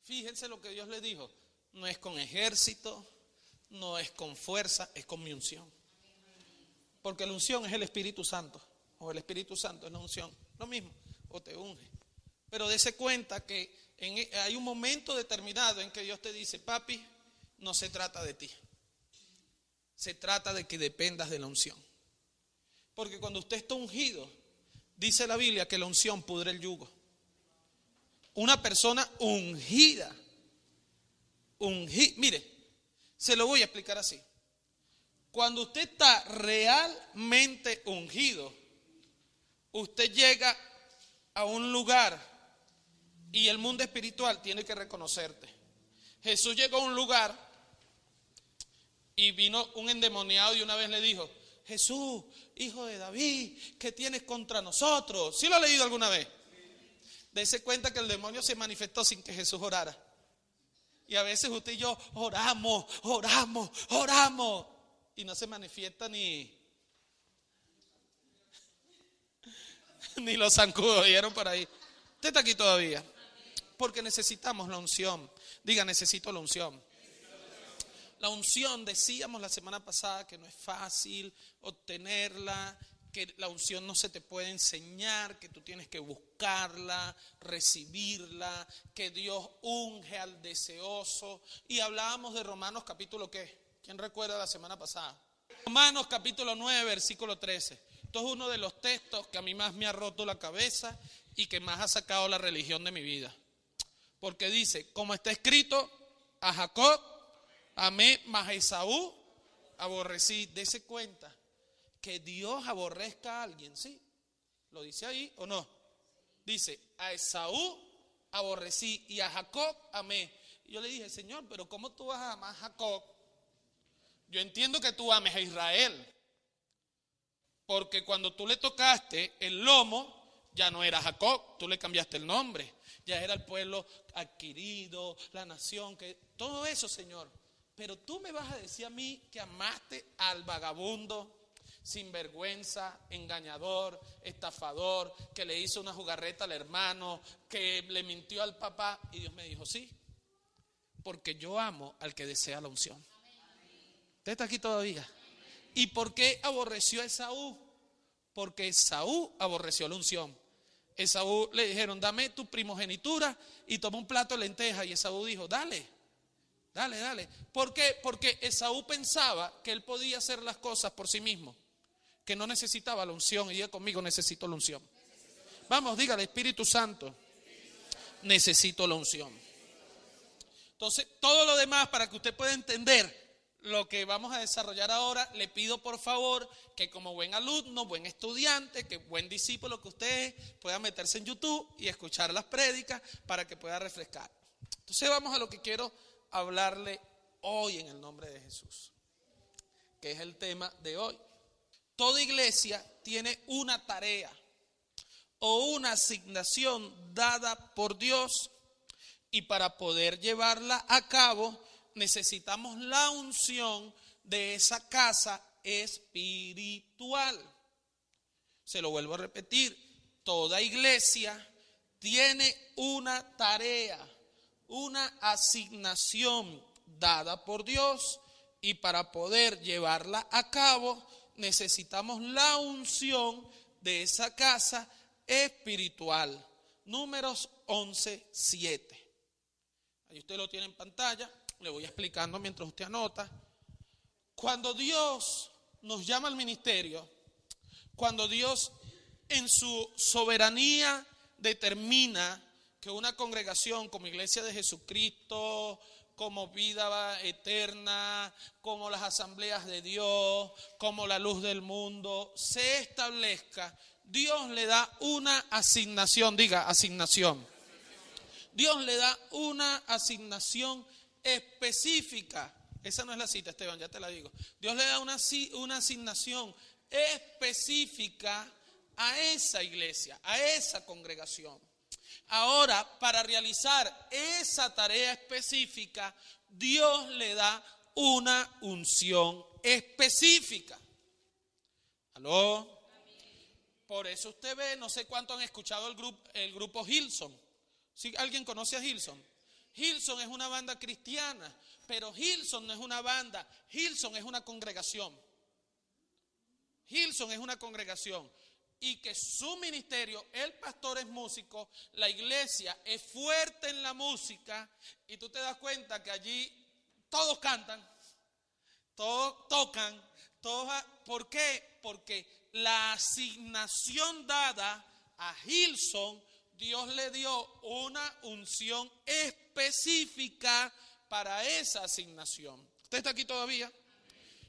Fíjense lo que Dios le dijo. No es con ejército, no es con fuerza, es con mi unción. Porque la unción es el Espíritu Santo, o el Espíritu Santo es la unción, lo mismo, o te unge. Pero dése cuenta que hay un momento determinado en que Dios te dice, papi, no se trata de ti, se trata de que dependas de la unción. Porque cuando usted está ungido, dice la Biblia que la unción pudre el yugo. Una persona ungida, mire, se lo voy a explicar así. Cuando usted está realmente ungido, usted llega a un lugar y el mundo espiritual tiene que reconocerte. Jesús llegó a un lugar y vino un endemoniado y una vez le dijo, Jesús, hijo de David, ¿qué tienes contra nosotros? ¿Sí lo ha leído alguna vez? Dese cuenta que el demonio se manifestó sin que Jesús orara. Y a veces usted y yo oramos y no se manifiesta ni los zancudos, ¿vieron por ahí? Usted está aquí todavía. Porque necesitamos la unción. Diga, necesito la unción. La unción, decíamos la semana pasada que no es fácil obtenerla, que la unción no se te puede enseñar, que tú tienes que buscarla, recibirla, que Dios unge al deseoso. Y hablábamos de Romanos capítulo ¿qué? ¿Quién recuerda la semana pasada? Romanos capítulo 9, versículo 13. Esto es uno de los textos que a mí más me ha roto la cabeza y que más ha sacado la religión de mi vida. Porque dice, como está escrito, a Jacob amé, mas a Esaú aborrecí. Dese cuenta que Dios aborrezca a alguien, ¿sí? ¿Lo dice ahí o no? Dice, a Esaú aborrecí y a Jacob amé. Y yo le dije, Señor, pero ¿cómo tú vas a amar a Jacob? Yo entiendo que tú ames a Israel, porque cuando tú le tocaste el lomo, ya no era Jacob, tú le cambiaste el nombre. Ya era el pueblo adquirido, la nación, que todo eso, Señor. Pero tú me vas a decir a mí que amaste al vagabundo, sinvergüenza, engañador, estafador, que le hizo una jugarreta al hermano, que le mintió al papá. Y Dios me dijo, sí, porque yo amo al que desea la unción. ¿Usted está aquí todavía? ¿Y por qué aborreció a Esaú? Porque Esaú aborreció la unción. Esaú le dijeron, dame tu primogenitura y toma un plato de lentejas. Y Esaú dijo, dale. ¿Por qué? Porque Esaú pensaba que él podía hacer las cosas por sí mismo, que no necesitaba la unción. Y diga conmigo, necesito la unción. Vamos, dígale, Espíritu Santo, necesito la unción. Entonces, todo lo demás, para que usted pueda entender lo que vamos a desarrollar ahora, le pido por favor que como buen alumno, buen estudiante, que buen discípulo que usted es, pueda meterse en YouTube y escuchar las prédicas para que pueda refrescar. Entonces vamos a lo que quiero hablarle hoy en el nombre de Jesús, que es el tema de hoy. Toda iglesia tiene una tarea o una asignación dada por Dios y para poder llevarla a cabo necesitamos la unción de esa casa espiritual. Se lo vuelvo a repetir, toda iglesia tiene una tarea, una asignación dada por Dios y para poder llevarla a cabo necesitamos la unción de esa casa espiritual. Números 11:7. Ahí usted lo tiene en pantalla. Le voy explicando mientras usted anota. Cuando Dios nos llama al ministerio, cuando Dios en su soberanía determina que una congregación como Iglesia de Jesucristo, como Vida Eterna, como las asambleas de Dios, como la luz del mundo, se establezca, Dios le da una asignación, diga asignación. Dios le da una asignación específica. Esa no es la cita, Esteban, ya te la digo. Dios le da una asignación específica a esa iglesia, a esa congregación. Ahora, para realizar esa tarea específica, Dios le da una unción específica. ¿Aló? Por eso usted ve, no sé cuánto han escuchado el grupo Hillsong. ¿Sí? ¿Alguien conoce a Hillsong? Hillsong es una banda cristiana, pero Hillsong no es una banda, Hillsong es una congregación. Hillsong es una congregación. Y que su ministerio, el pastor es músico, la iglesia es fuerte en la música, y tú te das cuenta que allí todos cantan, todos tocan, todos. ¿Por qué? Porque la asignación dada a Hillsong, Dios le dio una unción específica para esa asignación. ¿Usted está aquí todavía?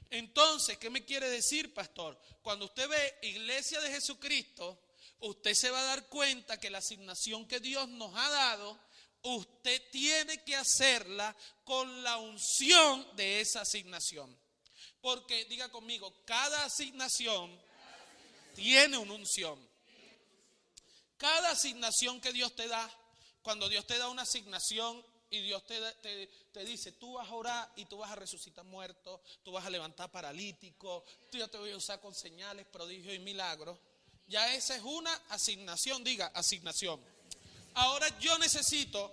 Entonces, ¿qué me quiere decir, pastor? Cuando usted ve Iglesia de Jesucristo, usted se va a dar cuenta que la asignación que Dios nos ha dado, usted tiene que hacerla con la unción de esa asignación. Porque, diga conmigo, cada asignación tiene una unción. Cada asignación que Dios te da, cuando Dios te da una asignación y Dios te dice, tú vas a orar y tú vas a resucitar muertos, tú vas a levantar paralíticos, yo te voy a usar con señales, prodigios y milagros. Ya esa es una asignación, diga asignación. Ahora yo necesito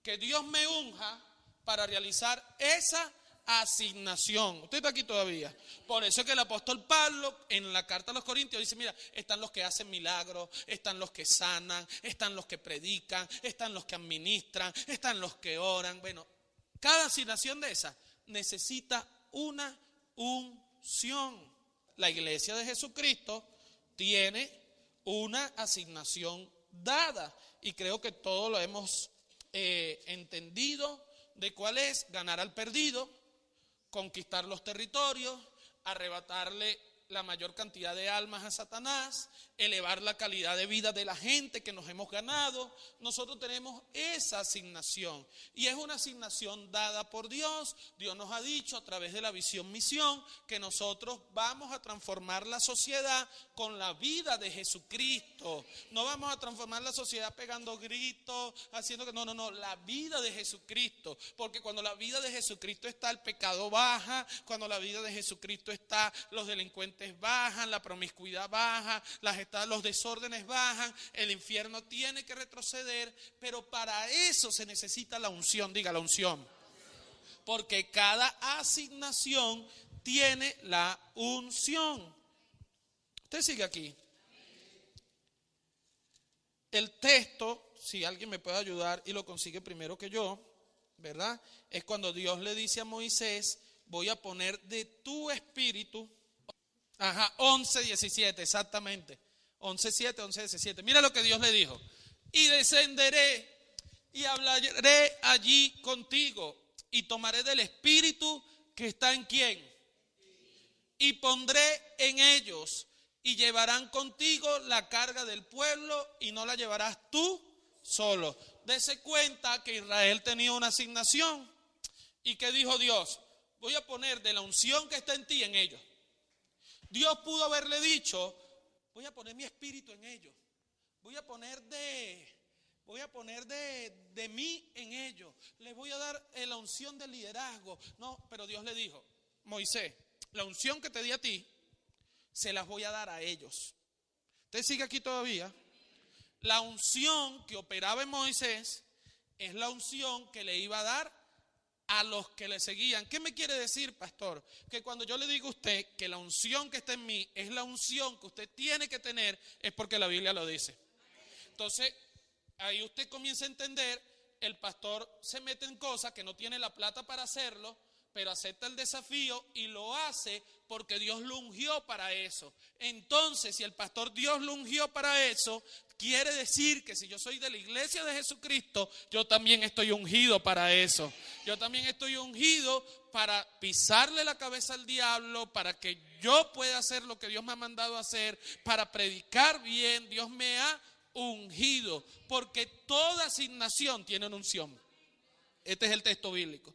que Dios me unja para realizar esa asignación. Usted está aquí todavía. Por eso es que el apóstol Pablo en la carta a los Corintios dice, mira, están los que hacen milagros, están los que sanan, están los que predican, están los que administran, están los que oran. Bueno, cada asignación de esa necesita una unción. La iglesia de Jesucristo tiene una asignación dada, y creo que todos lo hemos entendido, de cuál es: ganar al perdido, conquistar los territorios, arrebatarle la mayor cantidad de almas a Satanás, elevar la calidad de vida de la gente que nos hemos ganado. Nosotros tenemos esa asignación, y es una asignación dada por Dios. Dios nos ha dicho a través de la visión misión que nosotros vamos a transformar la sociedad con la vida de Jesucristo. No vamos a transformar la sociedad pegando gritos, haciendo que no, la vida de Jesucristo. Porque cuando la vida de Jesucristo está, el pecado baja. Cuando la vida de Jesucristo está, los delincuentes bajan, la promiscuidad baja, los desórdenes bajan, el infierno tiene que retroceder. Pero para eso se necesita la unción, diga la unción. Porque cada asignación tiene la unción. Usted sigue aquí. El texto, si alguien me puede ayudar y lo consigue primero que yo, ¿verdad? Es cuando Dios le dice a Moisés, voy a poner de tu espíritu. 11:17, exactamente. 11:7, 11:17. Mira lo que Dios le dijo. Y descenderé y hablaré allí contigo, y tomaré del espíritu que está en quién, y pondré en ellos, y llevarán contigo la carga del pueblo, y no la llevarás tú solo. Dese cuenta que Israel tenía una asignación. ¿Y qué dijo Dios? Voy a poner de la unción que está en ti en ellos. Dios pudo haberle dicho, voy a poner mi espíritu en ellos, voy a poner de mí en ellos, les voy a dar la unción de liderazgo. No, pero Dios le dijo, Moisés, la unción que te di a ti, se las voy a dar a ellos. ¿Usted sigue aquí todavía? La unción que operaba en Moisés es la unción que le iba a dar a los que le seguían. ¿Qué me quiere decir, pastor? Que cuando yo le digo a usted que la unción que está en mí es la unción que usted tiene que tener, es porque la Biblia lo dice. Entonces, ahí usted comienza a entender, el pastor se mete en cosas que no tiene la plata para hacerlo, pero acepta el desafío y lo hace porque Dios lo ungió para eso. Entonces, si el pastor Dios lo ungió para eso, quiere decir que si yo soy de la iglesia de Jesucristo, yo también estoy ungido para eso. Yo también estoy ungido para pisarle la cabeza al diablo, para que yo pueda hacer lo que Dios me ha mandado a hacer, para predicar bien. Dios me ha ungido, porque toda asignación tiene una unción. Este es el texto bíblico.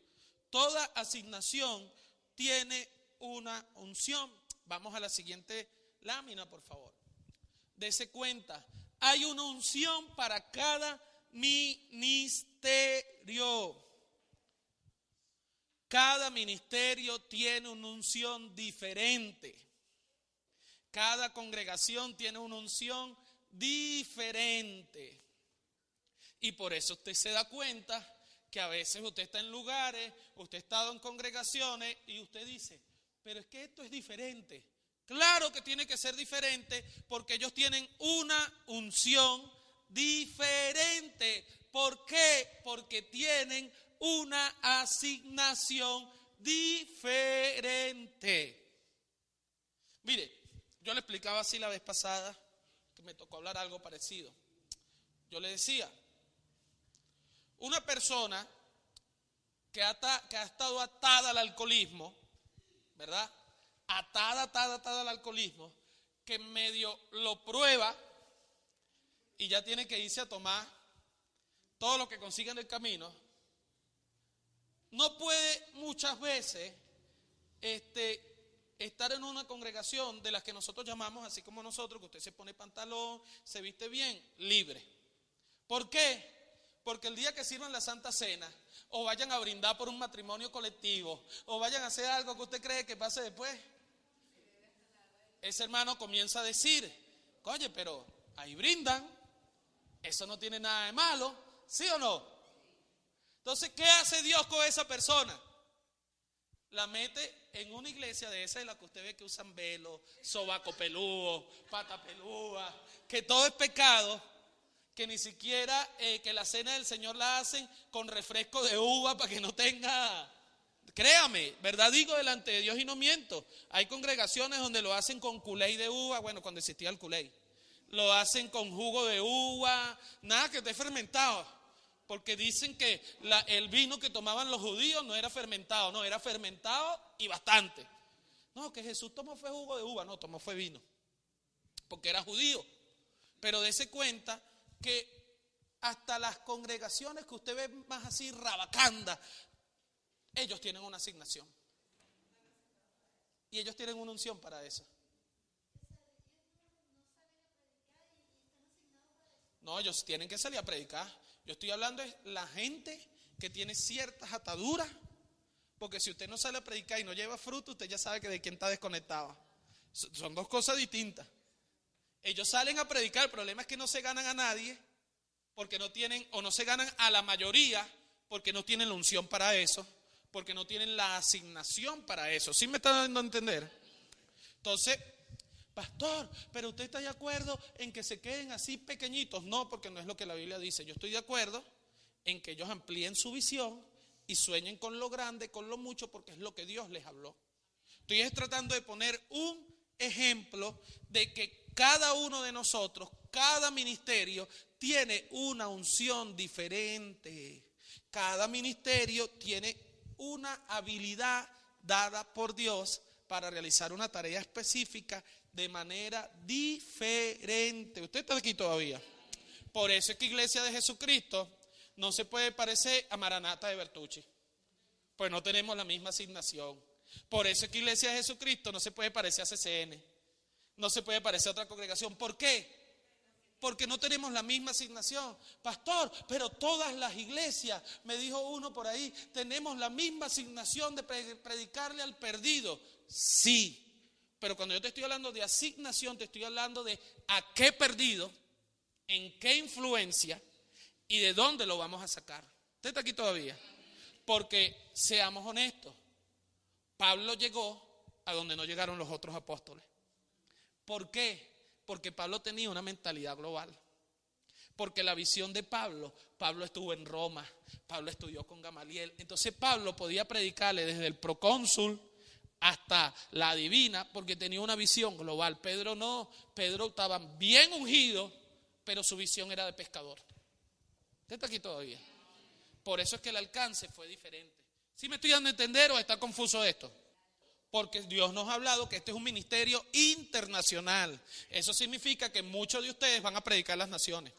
Toda asignación tiene una unción. Vamos a la siguiente lámina, por favor. Dese cuenta, hay una unción para cada ministerio. Cada ministerio tiene una unción diferente. Cada congregación tiene una unción diferente. Y por eso usted se da cuenta que a veces usted está en lugares, usted ha estado en congregaciones y usted dice, pero es que esto es diferente. Claro que tiene que ser diferente porque ellos tienen una unción diferente. ¿Por qué? Porque tienen una asignación diferente. Mire, yo le explicaba así la vez pasada, que me tocó hablar algo parecido. Yo le decía, una persona que ha estado atada al alcoholismo, ¿verdad? Atada al alcoholismo, que medio lo prueba y ya tiene que irse a tomar todo lo que consiga en el camino, no puede muchas veces estar en una congregación de las que nosotros llamamos, así como nosotros, que usted se pone pantalón, se viste bien, libre. ¿Por qué? Porque el día que sirvan la Santa Cena, o vayan a brindar por un matrimonio colectivo, o vayan a hacer algo que usted cree que pase después, ese hermano comienza a decir, oye, pero ahí brindan, eso no tiene nada de malo, ¿sí o no? Entonces, ¿qué hace Dios con esa persona? La mete en una iglesia de esas de las que usted ve que usan velo, sobaco peludo, pata pelúa, que todo es pecado, que ni siquiera que la cena del Señor la hacen con refresco de uva para que no tenga, créame, verdad digo delante de Dios y no miento. Hay congregaciones donde lo hacen con culé de uva, bueno, cuando existía el culé, lo hacen con jugo de uva, nada que esté fermentado, porque dicen que el vino que tomaban los judíos no era fermentado, no, era fermentado y bastante. No, que Jesús tomó fue jugo de uva, no, tomó fue vino, porque era judío. Pero dése cuenta que hasta las congregaciones que usted ve más así rabacandas, ellos tienen una asignación. Y ellos tienen una unción para eso. No, ellos tienen que salir a predicar. Yo estoy hablando de la gente que tiene ciertas ataduras, porque si usted no sale a predicar y no lleva fruto, usted ya sabe que de quién está desconectado. Son dos cosas distintas. Ellos salen a predicar, el problema es que no se ganan a nadie, porque no tienen, o no se ganan a la mayoría, porque no tienen la unción para eso, porque no tienen la asignación para eso. ¿Sí me está dando a entender? Entonces, pastor, pero usted está de acuerdo en que se queden así pequeñitos. No, porque no es lo que la Biblia dice. Yo estoy de acuerdo en que ellos amplíen su visión y sueñen con lo grande, con lo mucho, porque es lo que Dios les habló. Estoy tratando de poner un ejemplo de que cada uno de nosotros, cada ministerio tiene una unción diferente. Cada ministerio tiene una habilidad dada por Dios para realizar una tarea específica de manera diferente. Usted está aquí todavía. Por eso es que Iglesia de Jesucristo no se puede parecer a Maranata de Bertucci, pues no tenemos la misma asignación. Por eso es que Iglesia de Jesucristo no se puede parecer a CCN, no se puede parecer a otra congregación. ¿Por qué? Porque no tenemos la misma asignación. Pastor, pero todas las iglesias, me dijo uno por ahí, tenemos la misma asignación de predicarle al perdido. Sí, pero cuando yo te estoy hablando de asignación, te estoy hablando de a qué perdido, en qué influencia y de dónde lo vamos a sacar. ¿Usted está aquí todavía? Porque seamos honestos, Pablo llegó a donde no llegaron los otros apóstoles. ¿Por qué? Porque Pablo tenía una mentalidad global. Porque la visión de Pablo estuvo en Roma, Pablo estudió con Gamaliel. Entonces Pablo podía predicarle desde el procónsul hasta la divina, porque tenía una visión global. Pedro no, Pedro estaba bien ungido, pero su visión era de pescador. ¿Usted está aquí todavía? Por eso es que el alcance fue diferente. ¿Sí me estoy dando a entender o está confuso esto? Porque Dios nos ha hablado que este es un ministerio internacional. Eso significa que muchos de ustedes van a predicar las naciones.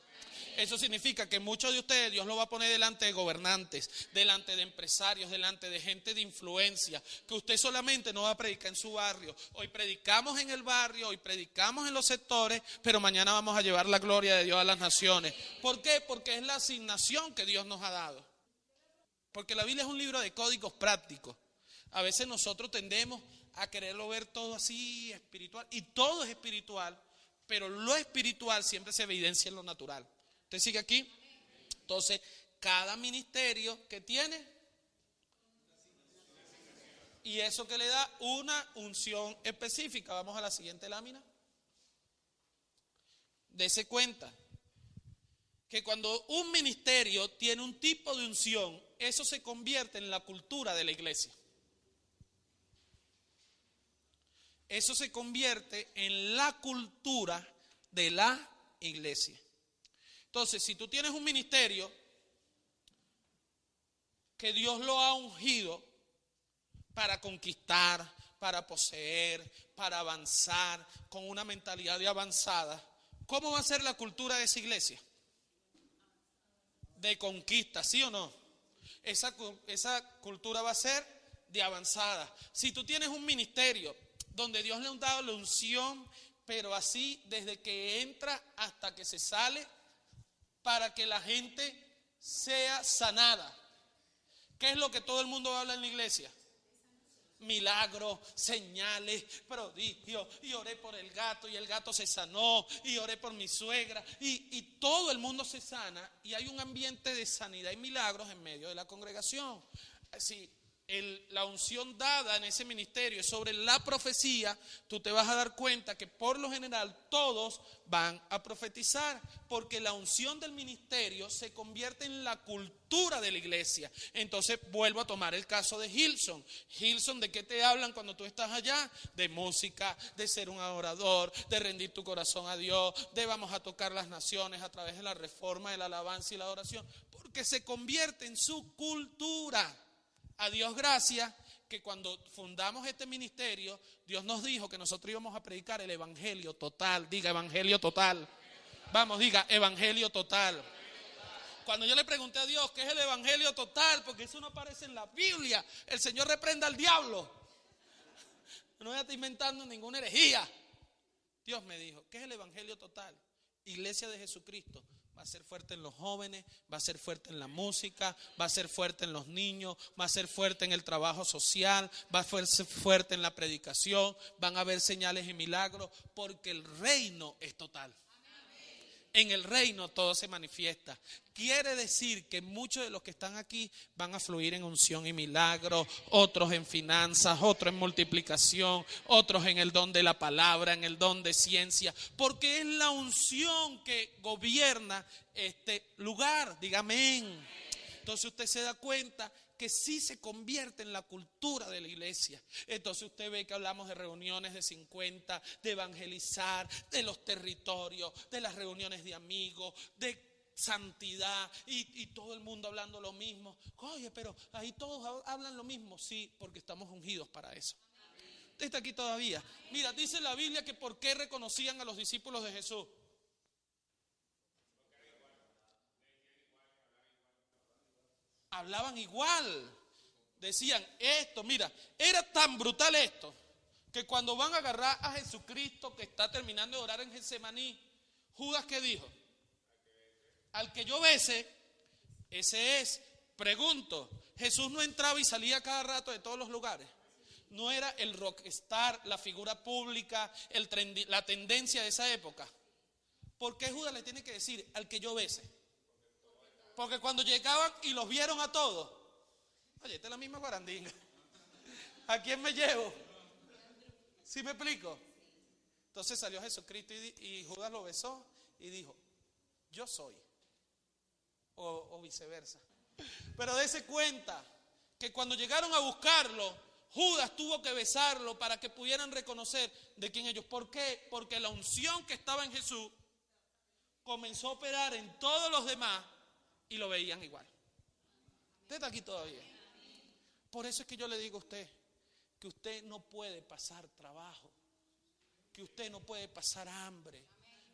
Eso significa que muchos de ustedes Dios lo va a poner delante de gobernantes, delante de empresarios, delante de gente de influencia, que usted solamente no va a predicar en su barrio. Hoy predicamos en el barrio, hoy predicamos en los sectores, pero mañana vamos a llevar la gloria de Dios a las naciones. ¿Por qué? Porque es la asignación que Dios nos ha dado. Porque la Biblia es un libro de códigos prácticos. A veces nosotros tendemos a quererlo ver todo así espiritual, y todo es espiritual, pero lo espiritual siempre se evidencia en lo natural. ¿Usted sigue aquí? Entonces, cada ministerio que tiene. Y eso que le da una unción específica. Vamos a la siguiente lámina. Dese cuenta que cuando un ministerio tiene un tipo de unción, eso se convierte en la cultura de la iglesia. Eso se convierte en la cultura de la iglesia. Entonces, si tú tienes un ministerio que Dios lo ha ungido para conquistar, para poseer, para avanzar, con una mentalidad de avanzada, ¿cómo va a ser la cultura de esa iglesia? De conquista, ¿sí o no? Esa cultura va a ser de avanzada. Si tú tienes un ministerio donde Dios le ha dado la unción, pero así desde que entra hasta que se sale, para que la gente sea sanada. ¿Qué es lo que todo el mundo habla en la iglesia? Milagros, señales, prodigios, y oré por el gato y el gato se sanó, y oré por mi suegra, y todo el mundo se sana, y hay un ambiente de sanidad y milagros en medio de la congregación. Si la unción dada en ese ministerio es sobre la profecía, tú te vas a dar cuenta que por lo general todos van a profetizar, porque la unción del ministerio se convierte en la cultura de la iglesia. Entonces vuelvo a tomar el caso de Hillsong. Hillsong, ¿de qué te hablan cuando tú estás allá? De música, de ser un adorador, de rendir tu corazón a Dios, de vamos a tocar las naciones a través de la reforma, de la alabanza y la adoración, porque se convierte en su cultura. A Dios gracias que cuando fundamos este ministerio, Dios nos dijo que nosotros íbamos a predicar el evangelio total. Diga evangelio total. Vamos, diga evangelio total. Cuando yo le pregunté a Dios qué es el evangelio total, porque eso no aparece en la Biblia, el Señor reprenda al diablo. No voy a estar inventando ninguna herejía. Dios me dijo, ¿qué es el evangelio total? Iglesia de Jesucristo. Va a ser fuerte en los jóvenes, va a ser fuerte en la música, va a ser fuerte en los niños, va a ser fuerte en el trabajo social, va a ser fuerte en la predicación, van a haber señales y milagros, porque el reino es total. En el reino todo se manifiesta. Quiere decir que muchos de los que están aquí van a fluir en unción y milagros, otros en finanzas, otros en multiplicación, otros en el don de la palabra, en el don de ciencia, porque es la unción que gobierna este lugar. Dígame amén. Entonces usted se da cuenta que sí se convierte en la cultura de la iglesia. Entonces usted ve que hablamos de reuniones de 50, de evangelizar, de los territorios, de las reuniones de amigos, de santidad, y todo el mundo hablando lo mismo. Oye, pero ahí todos hablan lo mismo. Sí, porque estamos ungidos para eso. Usted está aquí todavía. Mira, dice la Biblia que por qué reconocían a los discípulos de Jesús. Hablaban igual, decían esto, mira, era tan brutal esto, que cuando van a agarrar a Jesucristo que está terminando de orar en Getsemaní, Judas, ¿qué dijo? Al que yo bese, ese es. Pregunto, Jesús no entraba y salía cada rato de todos los lugares. No era el rockstar, la figura pública, la tendencia de esa época. ¿Por qué Judas le tiene que decir al que yo bese? Porque cuando llegaban y los vieron a todos, oye, esta es la misma guarandinga, ¿a quién me llevo? ¿Sí me explico? Entonces salió Jesucristo y Judas lo besó y dijo, yo soy, o viceversa. Pero dése cuenta que cuando llegaron a buscarlo, Judas tuvo que besarlo para que pudieran reconocer de quién ellos. ¿Por qué? Porque la unción que estaba en Jesús comenzó a operar en todos los demás y lo veían igual. Usted está aquí todavía. Por eso es que yo le digo a usted que usted no puede pasar trabajo, que usted no puede pasar hambre,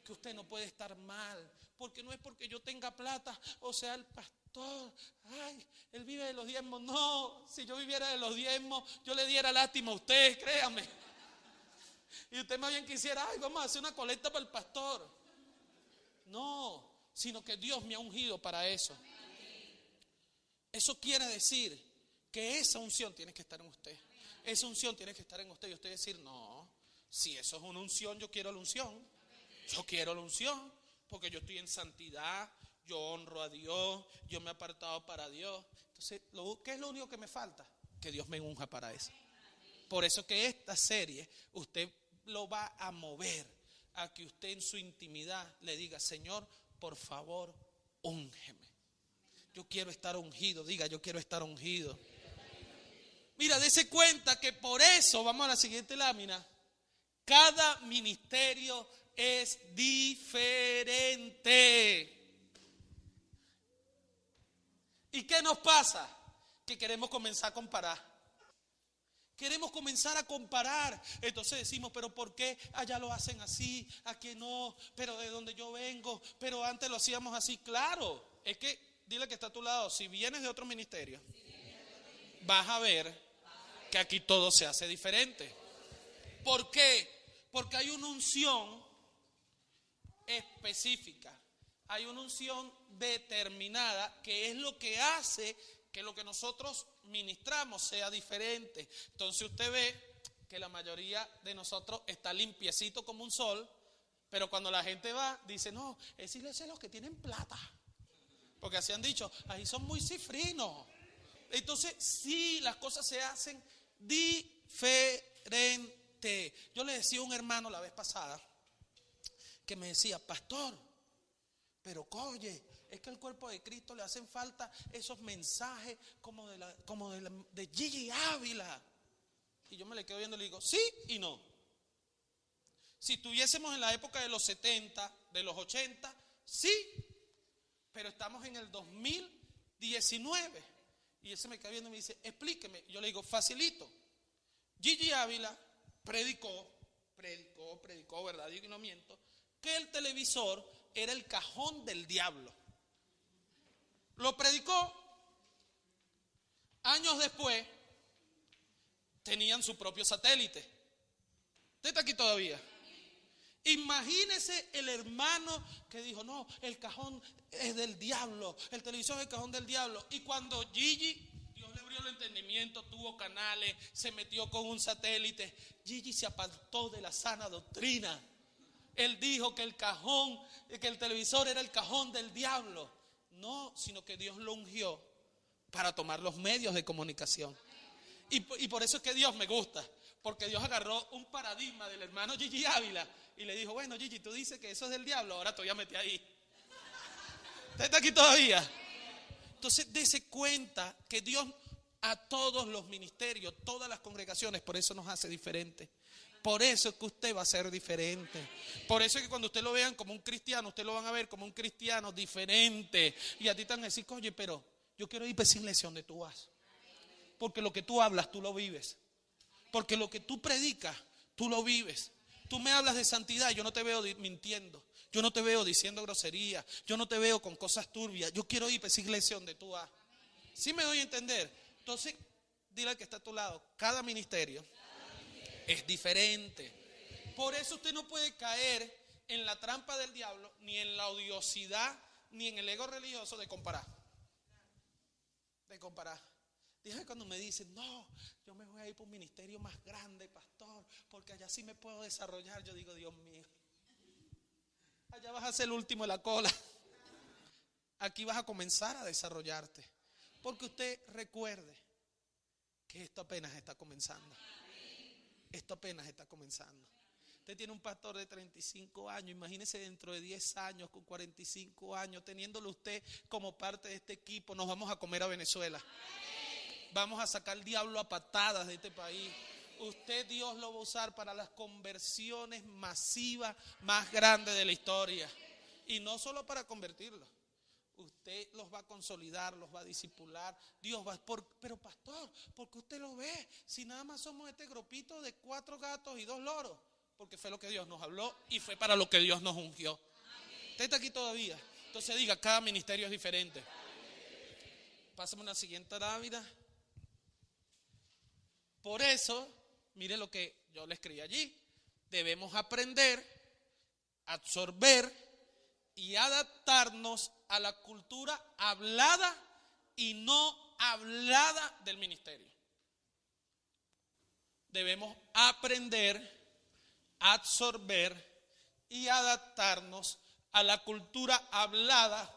que usted no puede estar mal, porque no es porque yo tenga plata, o sea, el pastor, ay, él vive de los diezmos. No, si yo viviera de los diezmos, yo le diera lástima a usted, créame. Y usted más bien quisiera, ay, vamos a hacer una colecta para el pastor. No, sino que Dios me ha ungido para eso. Eso quiere decir que esa unción tiene que estar en usted. Esa unción tiene que estar en usted. Y usted decir, no, si eso es una unción, yo quiero la unción. Yo quiero la unción, porque yo estoy en santidad, yo honro a Dios, yo me he apartado para Dios. Entonces, ¿qué es lo único que me falta? Que Dios me unja para eso. Por eso que esta serie usted lo va a mover a que usted en su intimidad le diga: Señor, por favor, úngeme. Yo quiero estar ungido. Diga: yo quiero estar ungido. Mira, dése cuenta que por eso, vamos a la siguiente lámina, cada ministerio es diferente. ¿Y qué nos pasa? Que queremos comenzar a comparar. Queremos comenzar a comparar. Entonces decimos: pero ¿por qué allá lo hacen así? Aquí no. Pero de donde yo vengo, pero antes lo hacíamos así. Claro, es que dile que está a tu lado: si vienes de otro ministerio, vas a ver que aquí todo se hace diferente. ¿Por qué? Porque hay una unción específica, hay una unción determinada, que es lo que hace que lo que nosotros ministramos sea diferente. Entonces usted ve que la mayoría de nosotros está limpiecito como un sol, pero cuando la gente va, dice: no, es iglesia los que tienen plata, porque así han dicho, ahí son muy cifrinos. Entonces sí, las cosas se hacen diferente. Yo le decía a un hermano la vez pasada que me decía: pastor, pero oye, es que al cuerpo de Cristo le hacen falta esos mensajes como de Gigi Ávila. Y yo me le quedo viendo y le digo: sí y no. Si estuviésemos en la época de los 70, de los 80, sí, pero estamos en el 2019. Y él se me queda viendo y me dice: explíqueme. Yo le digo: facilito. Gigi Ávila predicó, ¿verdad? Digo que no miento, que el televisor era el cajón del diablo. Lo predicó. Años después tenían su propio satélite. ¿Usted está aquí todavía? Imagínese el hermano que dijo: no, el cajón es del diablo, el televisor es el cajón del diablo. Y cuando Gigi, Dios le abrió el entendimiento, tuvo canales, se metió con un satélite, Gigi se apartó de la sana doctrina. Él dijo que el televisor era el cajón del diablo. No, sino que Dios lo ungió para tomar los medios de comunicación. Y por eso es que Dios me gusta, porque Dios agarró un paradigma del hermano Gigi Ávila y le dijo: bueno, Gigi, tú dices que eso es del diablo, ahora te voy a meter ahí. ¿Usted está aquí todavía? Entonces, dése cuenta que Dios a todos los ministerios, todas las congregaciones, por eso nos hace diferentes. Por eso es que usted va a ser diferente. Por eso es que cuando usted lo vean como un cristiano, usted lo van a ver como un cristiano diferente. Y a ti te van a decir: oye, pero yo quiero ir para esa iglesia donde tú vas. Porque lo que tú hablas, tú lo vives. Porque lo que tú predicas, tú lo vives. Tú me hablas de santidad, yo no te veo mintiendo. Yo no te veo diciendo grosería. Yo no te veo con cosas turbias. Yo quiero ir para esa iglesia donde tú vas. ¿Sí me doy a entender? Entonces, dile al que está a tu lado: cada ministerio es diferente. Por eso usted no puede caer en la trampa del diablo, ni en la odiosidad, ni en el ego religioso de comparar. Dígame cuando me dicen: no, yo me voy a ir por un ministerio más grande, pastor, porque allá sí me puedo desarrollar. Yo digo: Dios mío, allá vas a ser el último de la cola. Aquí vas a comenzar a desarrollarte. Porque usted recuerde que esto apenas está comenzando. Esto apenas está comenzando. Usted tiene un pastor de 35 años, imagínese dentro de 10 años, con 45 años, teniéndolo usted como parte de este equipo, nos vamos a comer a Venezuela. Vamos a sacar el diablo a patadas de este país. Usted, Dios lo va a usar para las conversiones masivas más grandes de la historia. Y no solo para convertirlos. Usted los va a consolidar, los va a discipular. Dios va pero pastor, ¿por qué usted lo ve? Si nada más somos este grupito de 4 gatos y 2 loros. Porque fue lo que Dios nos habló y fue para lo que Dios nos ungió. Usted está aquí todavía. Entonces diga: cada ministerio es diferente. Pásame una siguiente lámina. Por eso, mire lo que yo le escribí allí. Debemos aprender, absorber y adaptarnos a la cultura hablada y no hablada del ministerio. Debemos aprender, absorber y adaptarnos a la cultura hablada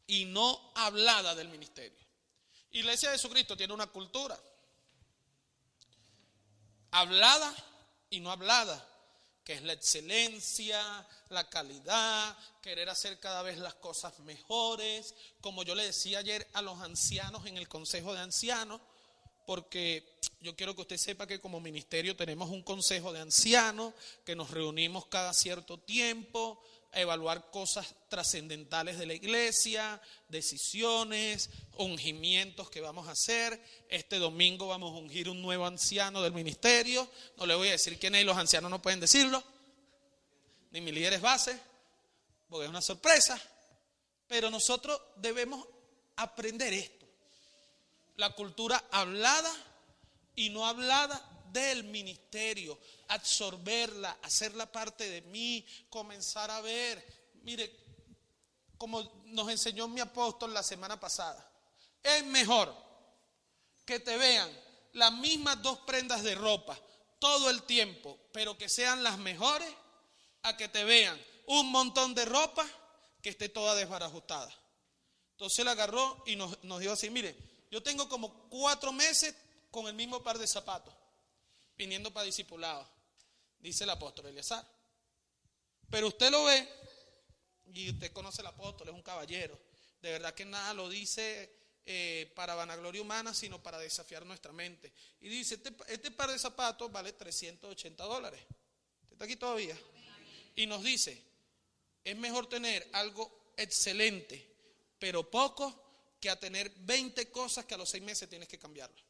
y no hablada del ministerio. Iglesia de Jesucristo tiene una cultura hablada y no hablada, que es la excelencia, la calidad, querer hacer cada vez las cosas mejores. Como yo le decía ayer a los ancianos en el consejo de ancianos, porque yo quiero que usted sepa que como ministerio tenemos un consejo de ancianos, que nos reunimos cada cierto tiempo a evaluar cosas trascendentales de la iglesia, decisiones, ungimientos que vamos a hacer. Este domingo vamos a ungir un nuevo anciano del ministerio. No le voy a decir quién es, los ancianos no pueden decirlo, ni mis líderes base, porque es una sorpresa. Pero nosotros debemos aprender esto: la cultura hablada y no hablada del ministerio, absorberla, hacerla parte de mí, comenzar a ver. Mire, como nos enseñó mi apóstol la semana pasada, es mejor que te vean las mismas 2 prendas de ropa todo el tiempo, pero que sean las mejores, a que te vean un montón de ropa que esté toda desbarajustada. Entonces él agarró y nos dijo así: mire, yo tengo como 4 meses con el mismo par de zapatos, viniendo para discipulado, dice el apóstol Eleazar. Pero usted lo ve, y usted conoce al apóstol, es un caballero. De verdad que nada lo dice para vanagloria humana, sino para desafiar nuestra mente. Y dice, este par de zapatos vale $380. ¿Usted está aquí todavía? Y nos dice, es mejor tener algo excelente, pero poco, que a tener 20 cosas que a los 6 meses tienes que cambiarlo.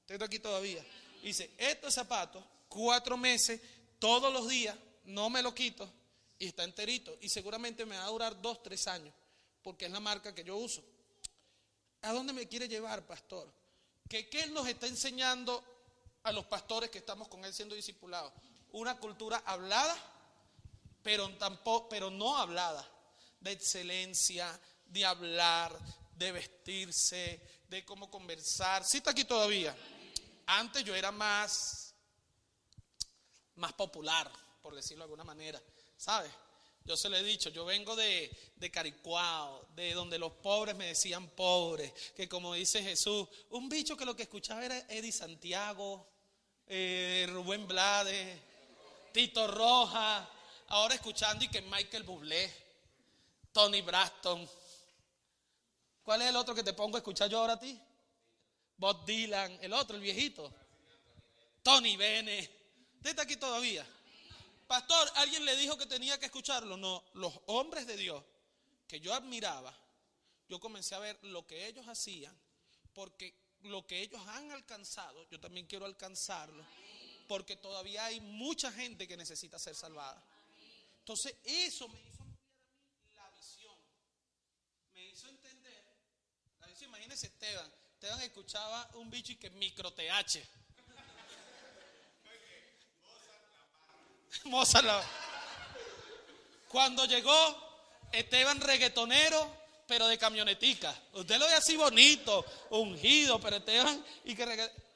¿Usted está aquí todavía? Dice, estos zapatos, 4 meses, todos los días, no me lo quito y está enterito. Y seguramente me va a durar 2, 3 años, porque es la marca que yo uso. ¿A dónde me quiere llevar, pastor? ¿Qué él nos está enseñando a los pastores que estamos con él siendo discipulados? Una cultura hablada, pero no hablada, de excelencia, de hablar, de vestirse, de cómo conversar. ¿Sí está aquí todavía? Antes yo era más popular, por decirlo de alguna manera, ¿sabes? Yo se lo he dicho, yo vengo de Caricuao, de donde los pobres me decían pobres, que como dice Jesús, un bicho que lo que escuchaba era Eddie Santiago, Rubén Blades, Tito Roja, ahora escuchando y que Michael Bublé, Tony Braxton. ¿Cuál es el otro que te pongo a escuchar yo ahora a ti? Bob Dylan, el otro, el viejito. Tony Bennett. ¿Usted está aquí todavía? Pastor, ¿alguien le dijo que tenía que escucharlo? No, los hombres de Dios que yo admiraba, yo comencé a ver lo que ellos hacían, porque lo que ellos han alcanzado, yo también quiero alcanzarlo, porque todavía hay mucha gente que necesita ser salvada. Entonces eso me hizo ampliar a mí la visión, me hizo entender la visión. Imagínense Esteban escuchaba un bicho y que micro TH. Mozart. Cuando llegó Esteban reggaetonero, pero de camionetica. Usted lo ve así bonito, ungido, pero Esteban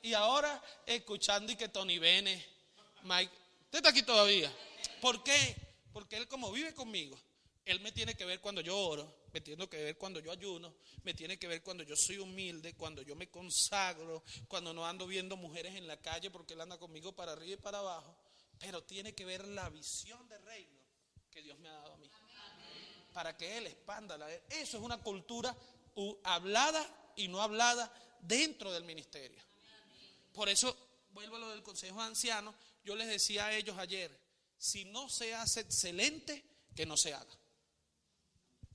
y ahora escuchando y que Tony Bennett, Mike. ¿Usted está aquí todavía? ¿Por qué? Porque él, como vive conmigo, él me tiene que ver cuando yo oro, me tiene que ver cuando yo ayuno, me tiene que ver cuando yo soy humilde, cuando yo me consagro, cuando no ando viendo mujeres en la calle, porque él anda conmigo para arriba y para abajo. Pero tiene que ver la visión de reino que Dios me ha dado a mí. Amén. Para que Él expanda. Eso es una cultura hablada y no hablada dentro del ministerio. Amén. Por eso, vuelvo a lo del consejo de ancianos, yo les decía a ellos ayer, si no se hace excelente, que no se haga.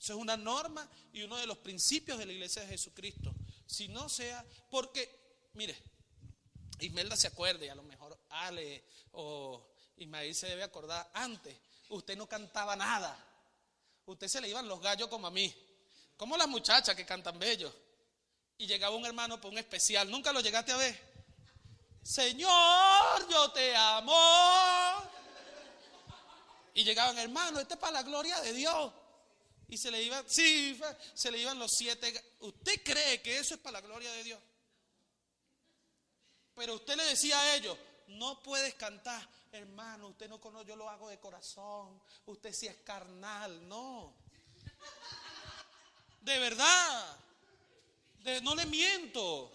Eso es una norma y uno de los principios de la iglesia de Jesucristo. Si no sea, porque, mire, Imelda se acuerde, a lo mejor Ale o Ismael se debe acordar, antes usted no cantaba nada, usted se le iban los gallos como a mí, como las muchachas que cantan bello, y llegaba un hermano por un especial, ¿nunca lo llegaste a ver? Señor, yo te amo, y llegaban, hermano, este es para la gloria de Dios, y se le iban, sí, se le iban los 7, ¿usted cree que eso es para la gloria de Dios? Pero usted le decía a ellos, no puedes cantar, hermano, usted no conoce, yo lo hago de corazón, usted sí es carnal, no. De verdad. No le miento.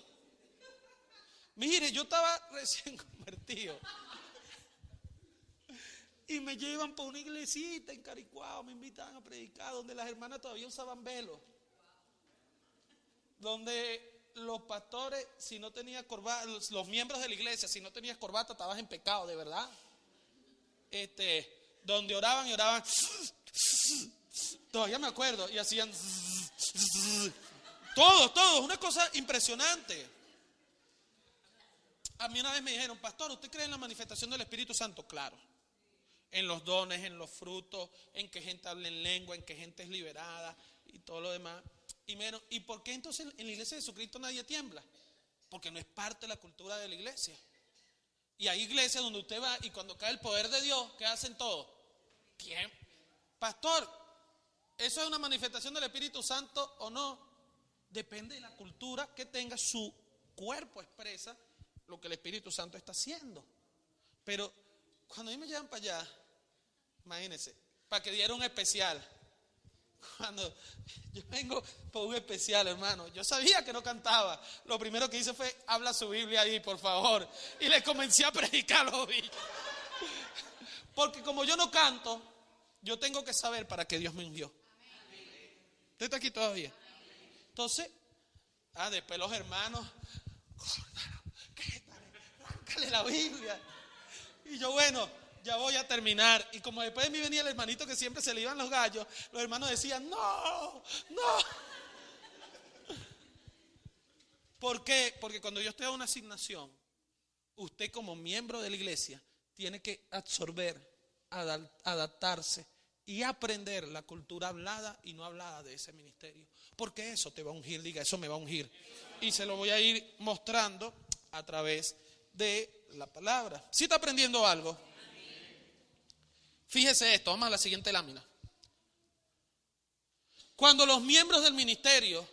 Mire, yo estaba recién convertido. Y me llevan por una iglesita en Caricuao, me invitan a predicar, donde las hermanas todavía usaban velo. Donde los pastores, si no tenías corbata, los miembros de la iglesia, si no tenías corbata, estabas en pecado, de verdad. Donde oraban y oraban, todavía me acuerdo, y hacían todos, una cosa impresionante. A mí una vez me dijeron, pastor, ¿usted cree en la manifestación del Espíritu Santo? Claro. En los dones, en los frutos, en que gente habla en lengua, en que gente es liberada y todo lo demás. Y me dijeron, ¿y por qué entonces en la iglesia de Jesucristo nadie tiembla? Porque no es parte de la cultura de la iglesia. Y hay iglesias donde usted va y cuando cae el poder de Dios, ¿qué hacen todos? Tiemblan. Pastor, ¿eso es una manifestación del Espíritu Santo o no? Depende de la cultura que tenga, su cuerpo expresa lo que el Espíritu Santo está haciendo. Pero cuando a mí me llevan para allá, imagínense, para que diera un especial. Cuando yo vengo por un especial, hermano, yo sabía que no cantaba. Lo primero que hice fue, habla su Biblia ahí, por favor. Y le comencé a predicar los días. Porque como yo no canto, yo tengo que saber para qué Dios me ungió. ¿Usted está aquí todavía? Entonces, después los hermanos, arráncale la Biblia. Y yo, bueno, ya voy a terminar. Y como después de mí venía el hermanito que siempre se le iban los gallos, los hermanos decían, no. ¿Por qué? Porque cuando yo estoy a una asignación, usted como miembro de la iglesia tiene que absorber, adaptarse y aprender la cultura hablada y no hablada de ese ministerio. Porque eso te va a ungir, diga, eso me va a ungir. Y se lo voy a ir mostrando a través de la palabra. ¿Sí está aprendiendo algo? Fíjese esto, vamos a la siguiente lámina. Cuando los miembros del ministerio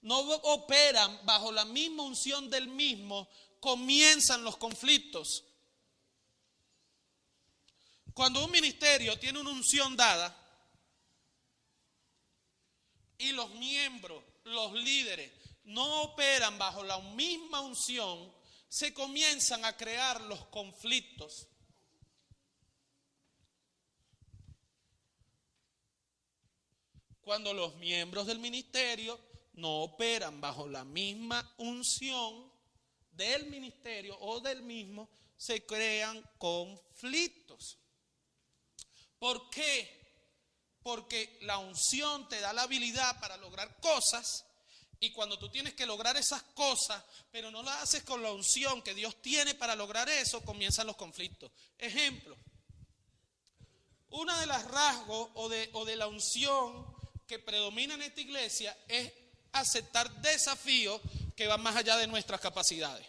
no operan bajo la misma unción del mismo, comienzan los conflictos. Cuando un ministerio tiene una unción dada y los miembros, los líderes, no operan bajo la misma unción, se comienzan a crear los conflictos. Cuando los miembros del ministerio no operan bajo la misma unción del ministerio o del mismo, se crean conflictos. ¿Por qué? Porque la unción te da la habilidad para lograr cosas, y cuando tú tienes que lograr esas cosas, pero no las haces con la unción que Dios tiene para lograr eso, comienzan los conflictos. Ejemplo, una de las rasgos o de la unción que predomina en esta iglesia es aceptar desafíos que van más allá de nuestras capacidades.